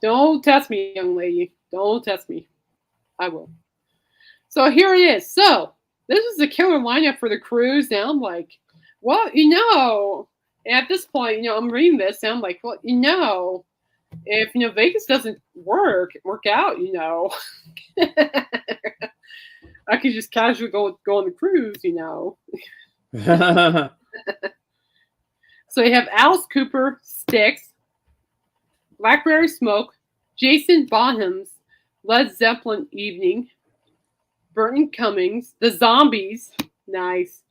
Don't test me, young lady. Don't test me. I will. So here it is. So this is a killer lineup for the cruise. And I'm like, well, at this point, I'm reading this and I'm like, well, if Vegas doesn't work out, I could just casually go on the cruise, So you have Alice Cooper, Styx, Blackberry Smoke, Jason Bonham's Led Zeppelin Evening, Burton Cummings, The Zombies, nice,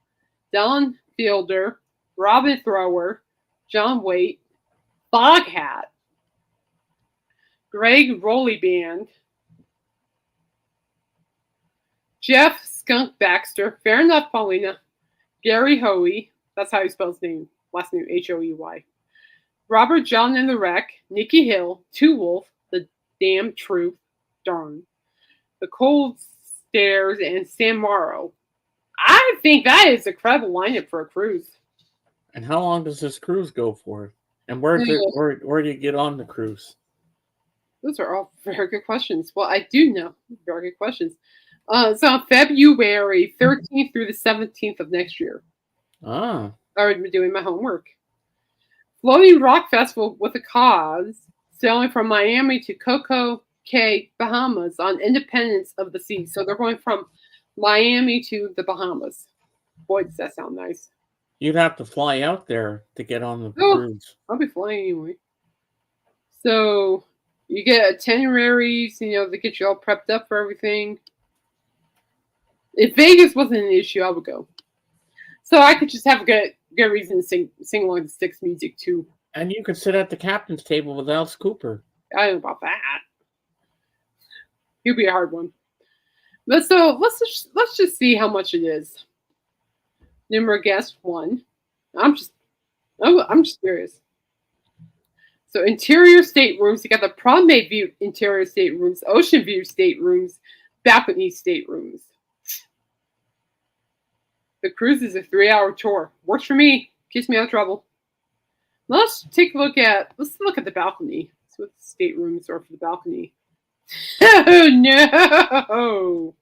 Don Fielder, Robin Thrower, John Waite, Foghat, Greg Rowley Band, Jeff Skunk Baxter, fair enough, Paulina, Gary Hoey, that's how you spell his name, last name Hoey, Robert John and the Wreck, Nikki Hill, Two Wolf, The Damn Truth, darn, The Cold Stairs, and Sam Morrow. I think that is a credible lineup for a cruise. And how long does this cruise go for? And where do you get on the cruise? Those are all very good questions. Well, I do know. Very good questions. So on February 13th through the 17th of next year. Ah. I already been doing my homework. Floating Rock Festival with a Cause, sailing from Miami to Coco Cay, Bahamas on Independence of the Seas. So they're going from Miami to the Bahamas. Boy, does that sound nice. You'd have to fly out there to get on the cruise. I'll be flying anyway. So you get itineraries, they get you all prepped up for everything. If Vegas wasn't an issue, I would go. So I could just have a good reason to sing along to Styx music too. And you could sit at the captain's table with Alice Cooper. I don't know about that. He'll be a hard one. But so let's just see how much it is. Number guest 1. I'm just curious. So interior staterooms, you got the promenade view interior staterooms, ocean view staterooms, balcony staterooms. The cruise is a 3-hour tour. Works for me. Keeps me out of trouble. Let's look at the balcony. That's what the staterooms are for the balcony. Oh no!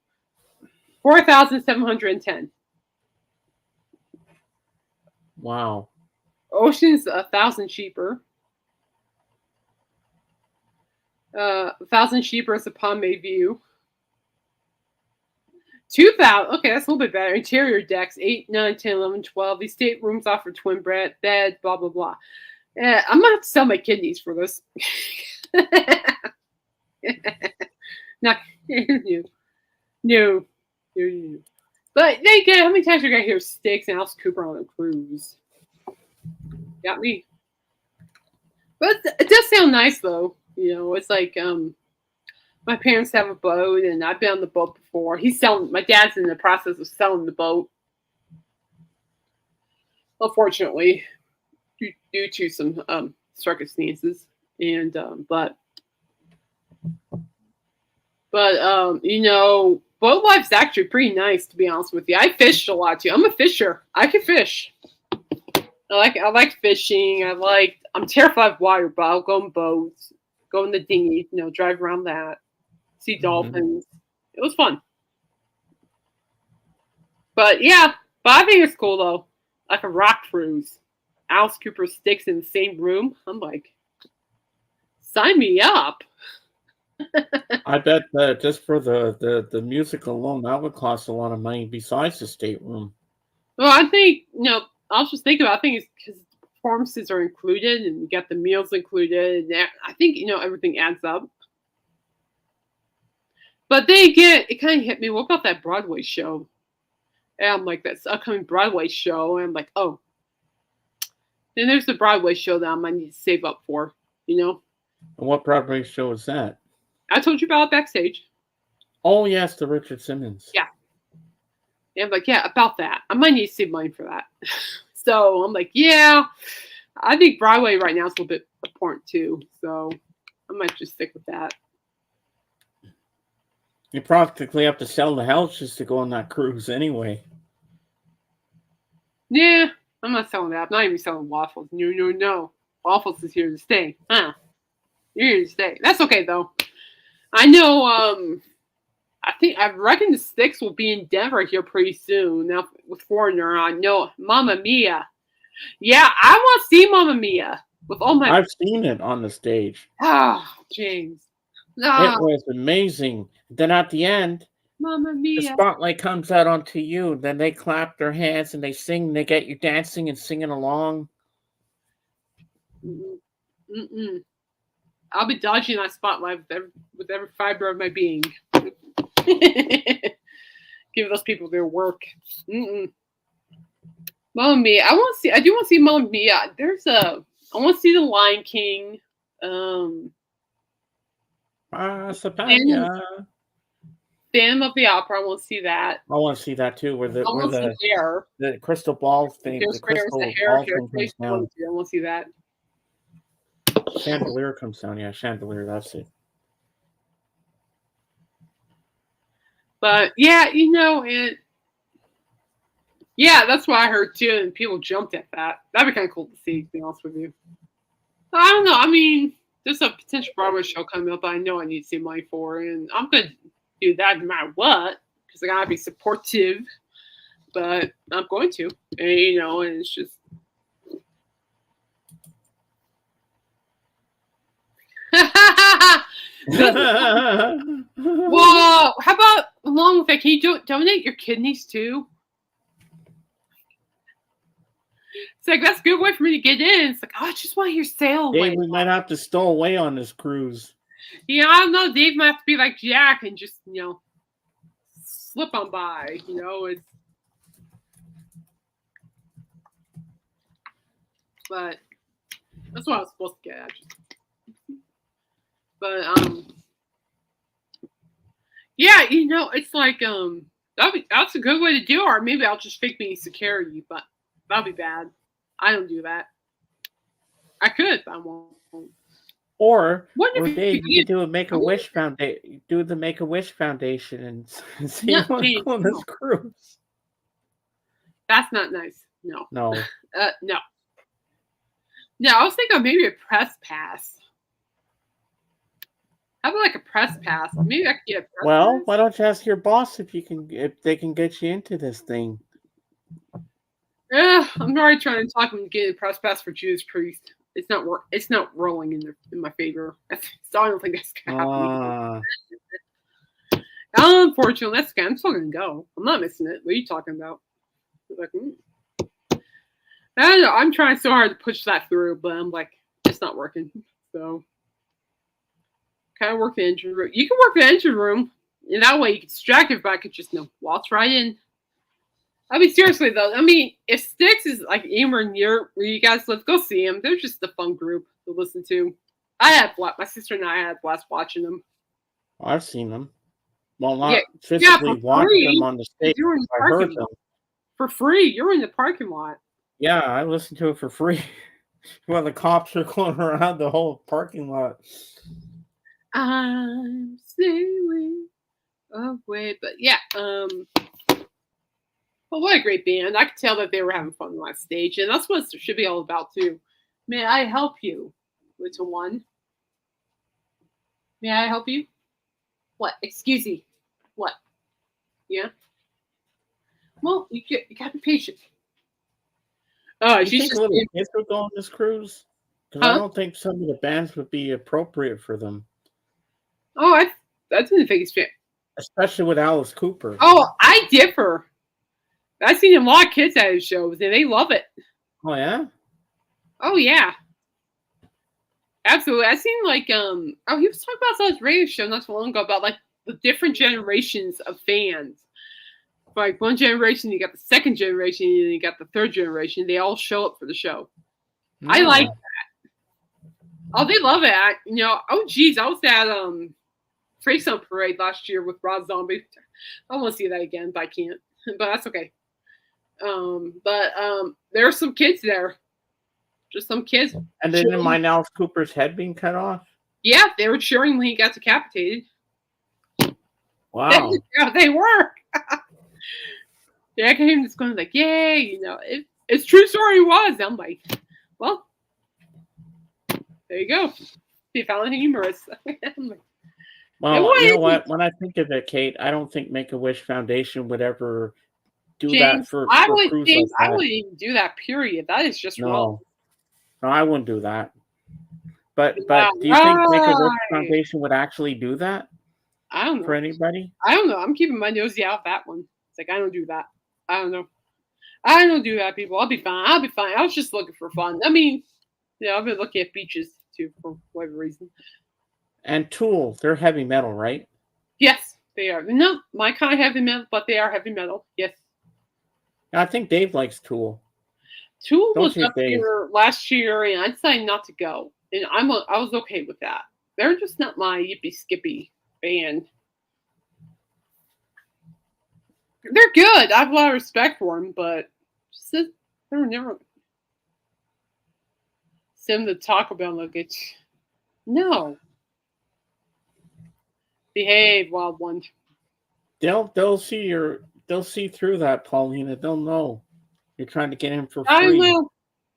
4,710. Wow. Ocean's 1,000 cheaper. 1,000 cheaper is a promenade view. 2,000. Okay, that's a little bit better. Interior decks 8, 9, 10, 11, 12. These staterooms offer twin bed. Blah blah blah. I'm gonna have to sell my kidneys for this. Not no. But then again, how many times are you gonna hear Styx and Alice Cooper on a cruise? Got me. But it does sound nice though. It's like my parents have a boat, and I've been on the boat before. My dad's in the process of selling the boat. Unfortunately, due to some circumstances, and but boat life's actually pretty nice, to be honest with you. I fished a lot too. I'm a fisher. I can fish. I like fishing. I'm terrified of water, but I'll go on boats, go in the dinghy, drive around that, see dolphins. It was fun. But I think it's cool though. Like a rock cruise. Alice Cooper Styx in the same room. I'm like, Sign me up. I bet that just for the music alone, that would cost a lot of money besides the stateroom. Well, I think, I was just thinking about, I think it's because performances are included and you get the meals included. And I think, everything adds up. But then again, it kind of hit me. What about that Broadway show? And I'm like, that's upcoming Broadway show. And I'm like, oh, then there's the Broadway show that I might need to save up for, And what Broadway show is that? I told you about it backstage. Oh, yes, the Richard Simmons. Yeah. And I'm like, yeah, about that. I might need to save money for that. So I'm like, yeah, I think Broadway right now is a little bit important too. So I might just stick with that. You practically have to sell the house just to go on that cruise anyway. Yeah, I'm not selling that. I'm not even selling waffles. No. Waffles is here to stay. You're here to stay. That's okay though. I know. I reckon the Sticks will be in Denver here pretty soon. Now with Foreigner, I know Mamma Mia. Yeah, I want to see Mamma Mia with all my. I've seen it on the stage. James. It was amazing. Then at the end, Mamma Mia. the spotlight comes out onto you. Then they clap their hands and they sing. They get you dancing and singing along. Mm-mm. I'll be dodging that spotlight with every fiber of my being. Give those people their work. Mamma Mia. I do want to see Mamma Mia. I want to see The Lion King. Phantom of the Opera. I want to see that. I want to see that too. Where the crystal ball thing, the crystal ball thing comes down. I want to see that. Chandelier comes down. Yeah, chandelier. That's it. But yeah, that's what I heard too, and people jumped at that. That'd be kind of cool to see, to be honest with you. I don't know. I mean, there's a potential Broadway show coming up I know I need to save money for, and I'm going to do that no matter what, because I got to be supportive, but I'm going to, and it's just. Well, how about along with that? Can you donate your kidneys too? It's like that's a good way for me to get in. It's like, I just want to hear sail away. Dave, we might have to stow away on this cruise. Yeah, I don't know. Dave might have to be like Jack and just slip on by. It's. But that's what I was supposed to get actually. But yeah, it's like that's a good way to do it. Or maybe I'll just fake being security, but that'll be bad. I don't do that. I could, but I won't. Or Dave, you could do a Make-A-Wish Foundation. Do the Make-A-Wish Foundation and see you want to go on this cruise. That's not nice. No. No. No. No, I was thinking maybe a press pass. How about like a press pass? Maybe I could get a press pass. Why don't you ask your boss if they can get you into this thing? I'm already trying to talk him to get a press pass for Judas Priest. It's not rolling in my favor. So I don't think that's gonna happen. Unfortunately, that's okay. I'm still gonna go. I'm not missing it. What are you talking about? Like, I don't know. I'm trying so hard to push that through, but I'm like, it's not working. So. Kind of work the engine room. You can work the engine room. In that way, you can distract everybody. I could just waltz right in. I mean, seriously though. I mean, if Styx is like anywhere near where you guys live, go see them. They're just a fun group to listen to. My sister and I had a blast watching them. I've seen them. Well, not physically watching them on the stage. I heard them for free. You're in the parking lot. Yeah, I listened to it for free. While the cops are going around the whole parking lot. I'm sailing away, but yeah, well, what a great band! I could tell that they were having fun on stage, and that's what it should be all about too. May I help you, little one? May I help you? What? Excuse me. What? Yeah. Well, you gotta be patient. You think little kids would go on this cruise? Because I Huh? don't think some of the bands would be appropriate for them, Oh, I didn't think it's fit. especially with Alice Cooper. Oh, I differ. I've seen a lot of kids at his shows, and they love it. Oh yeah. Oh yeah, absolutely. I seen like oh, he was talking about on his radio show not so long ago about like the different generations of fans. Like one generation, you got the second generation, and you got the third generation. They all show up for the show. I like. No. Oh, they love it. Oh geez, I was at Freaks on Parade last year with Rob Zombie. I want to see that again, but I can't. But that's okay. But there are some kids there. Just some kids. And didn't mind Alice Cooper's head being cut off? Yeah, they were cheering when he got decapitated. Wow. Yeah, they were. Yeah, I came just going like, yay, it's true story was. I'm like, well, there you go. You found it humorous. I'm like, well, you know what? When I think of it, Kate, I don't think Make-A-Wish Foundation would ever do James, that for I a cruise like that. I wouldn't even do that. Period. That is just wrong. No, I wouldn't do that. But do you think Make-A-Wish Foundation would actually do that? I don't know. For anybody? I don't know. I'm keeping my nosy out of that one. It's like I don't do that. I don't know. I don't do that, people. I'll be fine. I was just looking for fun. I mean, I've been looking at beaches too for whatever reason. And Tool, they're heavy metal, right? Yes, they are. No, my kind of heavy metal, but they are heavy metal. Yes. I think Dave likes Tool. Tool was up here last year, and I decided not to go, and I was okay with that. They're just not my yippee skippy band. They're good. I have a lot of respect for them, but just they're never. Send the Taco Bell nuggets. No. Behave, wild one. They'll see through that, Paulina. They'll know you're trying to get him for free. I will.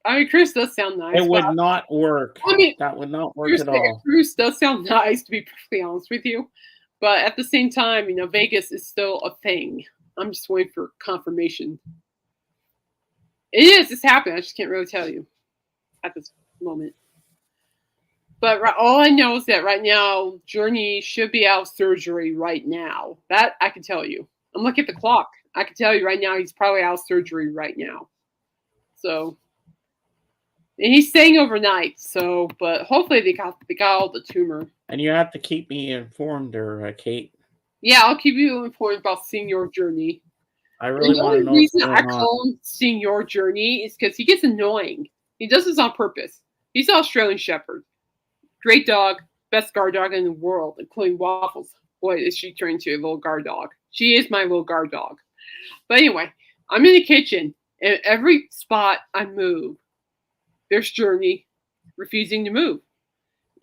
I mean, Chris does sound nice. It would not work. I mean, that would not work at all. Chris does sound nice, to be perfectly honest with you. But at the same time, Vegas is still a thing. I'm just waiting for confirmation. It is. It's happening. I just can't really tell you at this moment. But all I know is that right now, Journey should be out of surgery right now. That I can tell you. I'm looking at the clock. I can tell you right now he's probably out of surgery right now. So, and he's staying overnight. So, but hopefully they got all the tumor. And you have to keep me informed, Kate. Yeah, I'll keep you informed about Senior Journey. I really want to know. The reason I call him Senior Journey is because he gets annoying. He does this on purpose. He's an Australian Shepherd. Great dog, best guard dog in the world, including Waffles. Boy, is she turned into a little guard dog. She is my little guard dog. But anyway, I'm in the kitchen, and every spot I move, there's Journey refusing to move.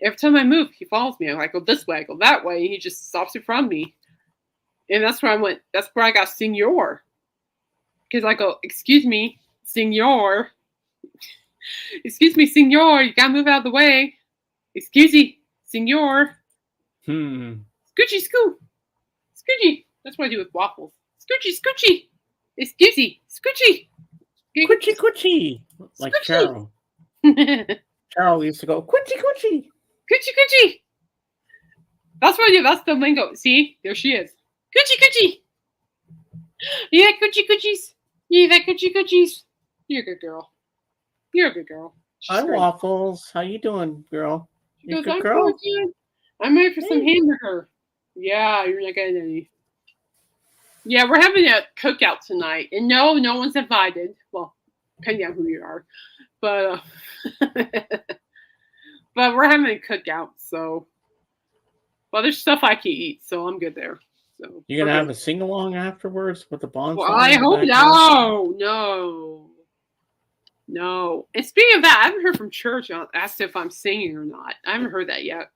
Every time I move, he follows me. I go this way, I go that way, and he just stops in front of me. And that's where I went. That's where I got Senior. Because I go, excuse me, Senior. Excuse me, Senior, you gotta move out of the way. Excuse me, Senior. Scoochie, scoo. Scoochie. That's what I do with Waffles. Scoochie, scoochie. Excuse me, scoochie. Quitchy, quitchy. Like Cheryl. Cheryl used to go, quitchy, quitchy. Coochie, coochie. That's what I do. That's the lingo. See? There she is. Coochie, coochie. You like coochie, coochies? You like coochie, coochies? You're a good girl. You're a good girl. Hi, Waffles. How you doing, girl? You goes, good girl? I'm ready for some hamburger. Yeah, you're not getting any. Yeah, we're having a cookout tonight. And no one's invited. Well, depending on who you are. But but we're having a cookout, so well, there's stuff I can eat, so I'm good there. So you gonna have a sing along afterwards with the bonfire? Well, I hope no. And speaking of that, I haven't heard from church. I asked if I'm singing or not. I haven't heard that yet.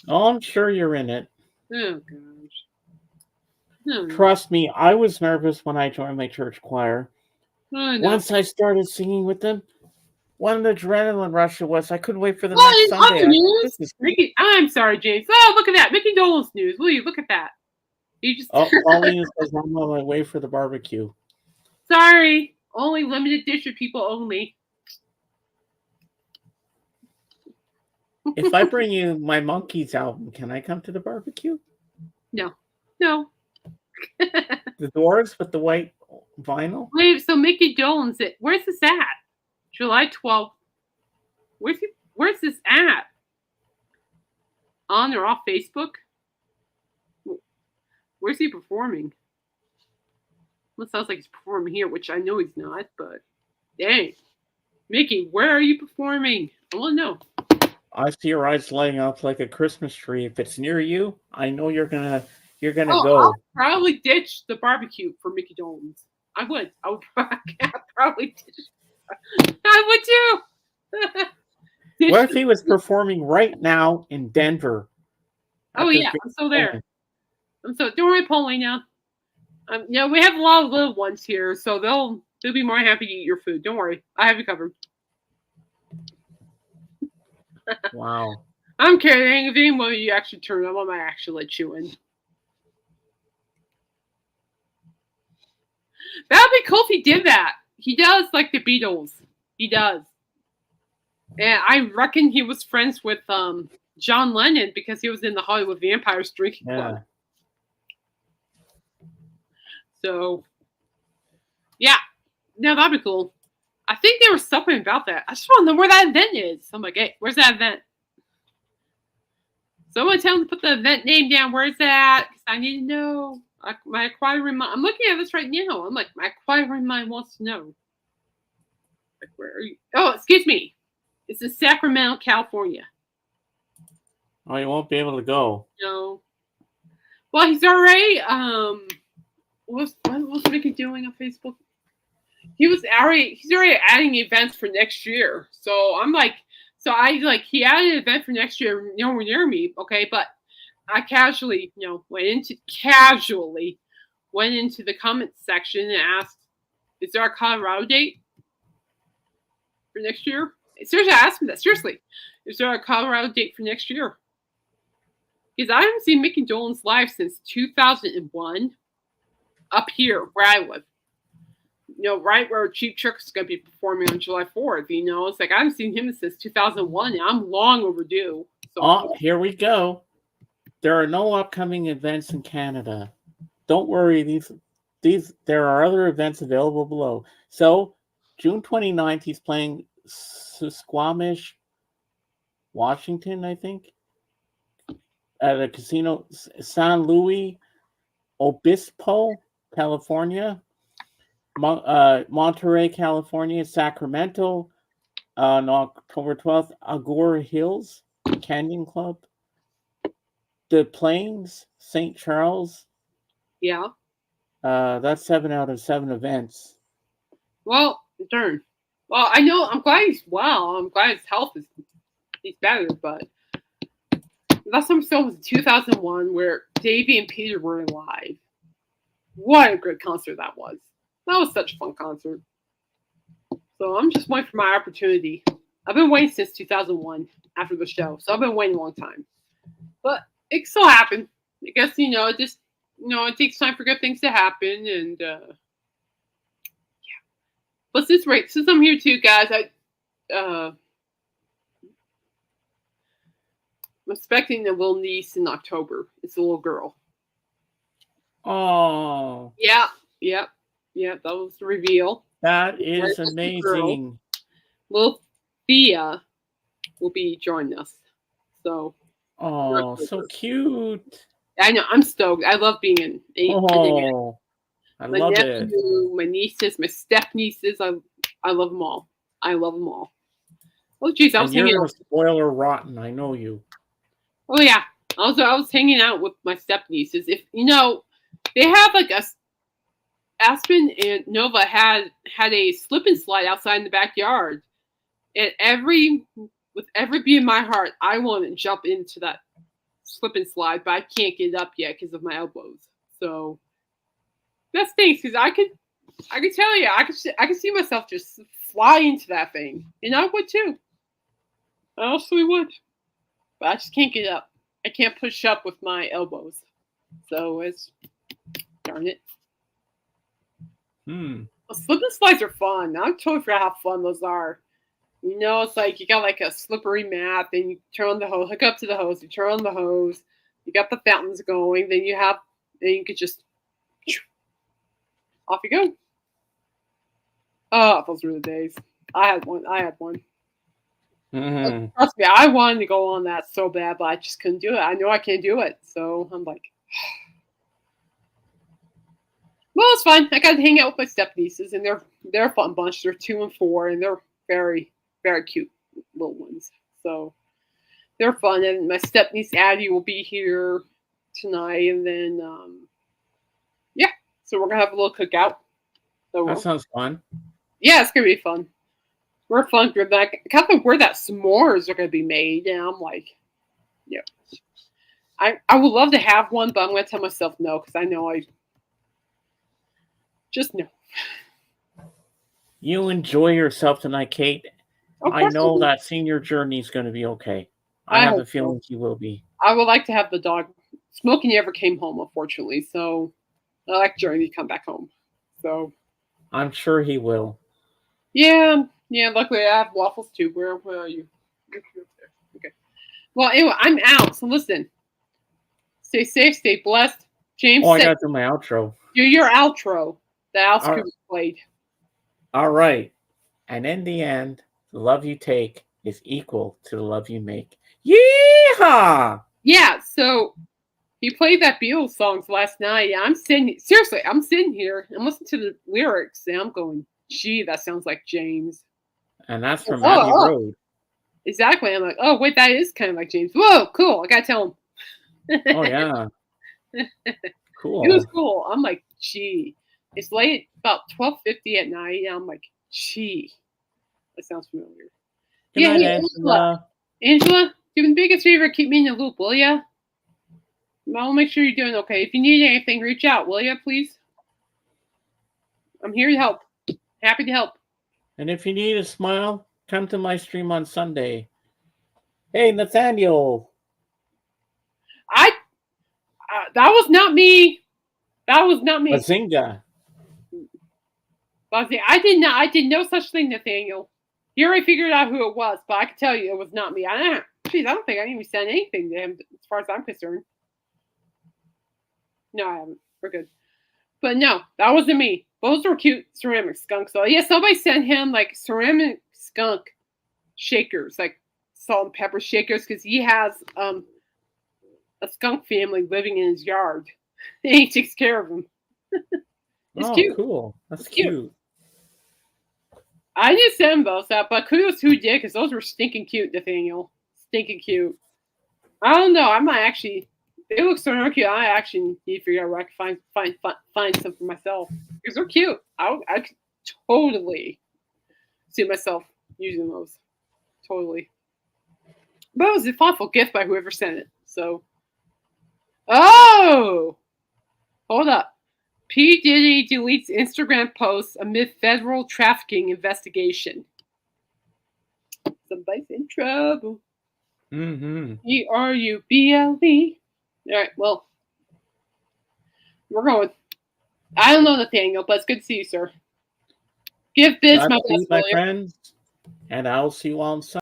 Oh, I'm sure you're in it. Oh gosh. No. Trust me, I was nervous when I joined my church choir. Once I started singing with them, what an adrenaline rush it was. I couldn't wait for the next Sunday. I'm sorry, James. Oh, look at that. Mickey Dolenz news. Will you look at that? You just Pauline says I'm on my way for the barbecue. Sorry. Only limited dish of people only. If I bring you my Monkeys album, can I come to the barbecue? No. The Doors with the white vinyl? Wait, so Mickey Dolenz, where's this at? July 12th. Where's this at? On or off Facebook? Where's he performing? Well, it sounds like he's performing here, which I know he's not, but dang. Mickey, where are you performing? I want to know. I see your eyes lighting up like a Christmas tree. If it's near you, I know you're gonna go. I'll probably ditch the barbecue for Mickey Dolenz. I would probably ditch. I would too. What if he was performing right now in Denver? Oh yeah, I'm still there. Don't worry, Paulina. We have a lot of little ones here, so they'll be more happy to eat your food. Don't worry, I have you covered. Wow. I'm kidding. If anyone you actually turn on, I might actually let you in. That would be cool if he did that. He does like the Beatles. He does. And I reckon he was friends with John Lennon because he was in the Hollywood Vampires Drinking Club. So, yeah. No, that'd be cool. I think there was something about that. I just want to know where that event is. I'm like, hey, where's that event? Someone tell him to put the event name down. Where is that? Because I need to know. My acquiring mind. I'm looking at this right now. I'm like, my acquiring mind wants to know. Like, where are you? Oh, excuse me. It's in Sacramento, California. Oh, you won't be able to go. No. Well, he's already. What's Mickey doing on Facebook? He's already adding events for next year. So I'm like, he added an event for next year nowhere near me. Okay, but I casually, went into the comments section and asked, "Is there a Colorado date for next year?" Seriously, I asked him that. Seriously, is there a Colorado date for next year? Because I haven't seen Mickey Dolenz live since 2001 up here where I live. Right where Cheap Trick's going to be performing on July 4th. It's like I haven't seen him since 2001, and I'm long overdue. So. Here we go. There are no upcoming events in Canada. Don't worry, there are other events available below. So, June 29th, he's playing Squamish, Washington, I think, at a casino, San Luis Obispo, California, Monterey, California, Sacramento, on October 12th, Agoura Hills Canyon Club, the Plains, St. Charles. Yeah. That's 7 out of 7 events. Well, darn. Well, I know. I'm glad he's well. I'm glad his health he's better. But last time I saw was 2001, where Davey and Peter were live. What a great concert that was. That was such a fun concert. So I'm just waiting for my opportunity. I've been waiting since 2001 after the show. So I've been waiting a long time. But it still happened. I guess, it just, it takes time for good things to happen. And, yeah. But since I'm here too, guys, I'm expecting a little niece in October. It's a little girl. Oh. Yeah. That was the reveal. That is amazing. Little Thea will be joining us. So. Oh, so cute. I know. I'm stoked. I love being in. I love it. My nieces, my step nieces. I love them all. Oh, geez, I was hanging out. Spoiler rotten. I know you. Oh yeah. Also, I was hanging out with my step nieces. If they have like Aspen and Nova had a slip and slide outside in the backyard, and with every beat in my heart, I want to jump into that slip and slide, but I can't get up yet because of my elbows. So that stinks because I could tell you, I could see myself just fly into that thing, and I would too. I also would, but I just can't get up. I can't push up with my elbows. So darn it. Well, slip and slides are fun. I totally forgot how fun those are. You know, it's like you got like a slippery mat, then you turn on the hose, hook up to the hose, you turn on the hose, you got the fountains going, then you could just off you go. Oh, those were the days. I had one. Hmm. Trust me, I wanted to go on that so bad, but I just couldn't do it. I know I can't do it, so I'm like, well, it's fine. I got to hang out with my step nieces, and they're a fun bunch. They're 2 and 4, and they're very very cute little ones. So they're fun. And my step niece Addie will be here tonight, and then yeah, so we're gonna have a little cookout. So That sounds fun. yeah, it's gonna be fun. We're a fun group. I can't think where that s'mores are gonna be made, and I'm like, yeah, I would love to have one, but I'm gonna tell myself no because I know I just know. You enjoy yourself tonight, Kate. Of I course, know that senior journey is going to be okay. I I have a hope so. feeling you will be. I would like to have the dog. Smokey never came home, unfortunately, so I like Journey to come back home. So I'm sure he will. yeah, yeah. Luckily, I have waffles too. Where are you? Okay. Well, anyway, I'm out. So listen, stay safe, stay blessed. James Oh, I said, got to do my outro. do your outro. The Alice All, Cooper played. all right. And in the end, the love you take is equal to the love you make. Yeehaw! Yeah. So he played that Beatles songs last night. I'm sitting seriously. I'm sitting here and listening to the lyrics, and I'm going, "Gee, that sounds like James." And that's Oh, from Abbey oh, Road. exactly. I'm like, oh wait, that is kind of like James. Whoa, cool. I gotta tell him. Oh, yeah. It was Cool. cool. I'm like, gee. It's late, about 12:50 at night, and I'm like, gee. That sounds familiar. Good Yeah, night, hey, Angela. Angela. Angela, do me the biggest favor, keep me in the loop, will ya? I'll make sure you're doing okay. If you need anything, reach out, will ya, please? I'm here to help. Happy to help. And if you need a smile, come to my stream on Sunday. Hey, Nathaniel. I that was not me. That was not me. Bazinga. I did no such thing, Nathaniel. You already figured out who it was, but I can tell you it was not me. I don't think I even sent anything to him as far as I'm concerned. No, I haven't. We're good. But no, that wasn't me. Those were cute ceramic skunks. So yeah, somebody sent him like ceramic skunk shakers, like salt and pepper shakers, because he has a skunk family living in his yard. And he takes care of them. It's Oh, cute. cool. That's It's cute. cute. I didn't send those out, but kudos who did, because those were stinking cute, Nathaniel. Stinking cute. I don't know. I might actually. They look so darn cute. I actually need to figure out where I can find some for myself because they're cute. I could totally see myself using those. Totally. But it was a thoughtful gift by whoever sent it. So. Oh, hold up. P. Diddy deletes Instagram posts amid federal trafficking investigation. Somebody's in trouble. Mm-hmm. Trouble. All right, well, we're going. I don't know, Nathaniel, but it's good to see you, sir. Give Biz my best, My will you? friends, and I'll see you on Sunday.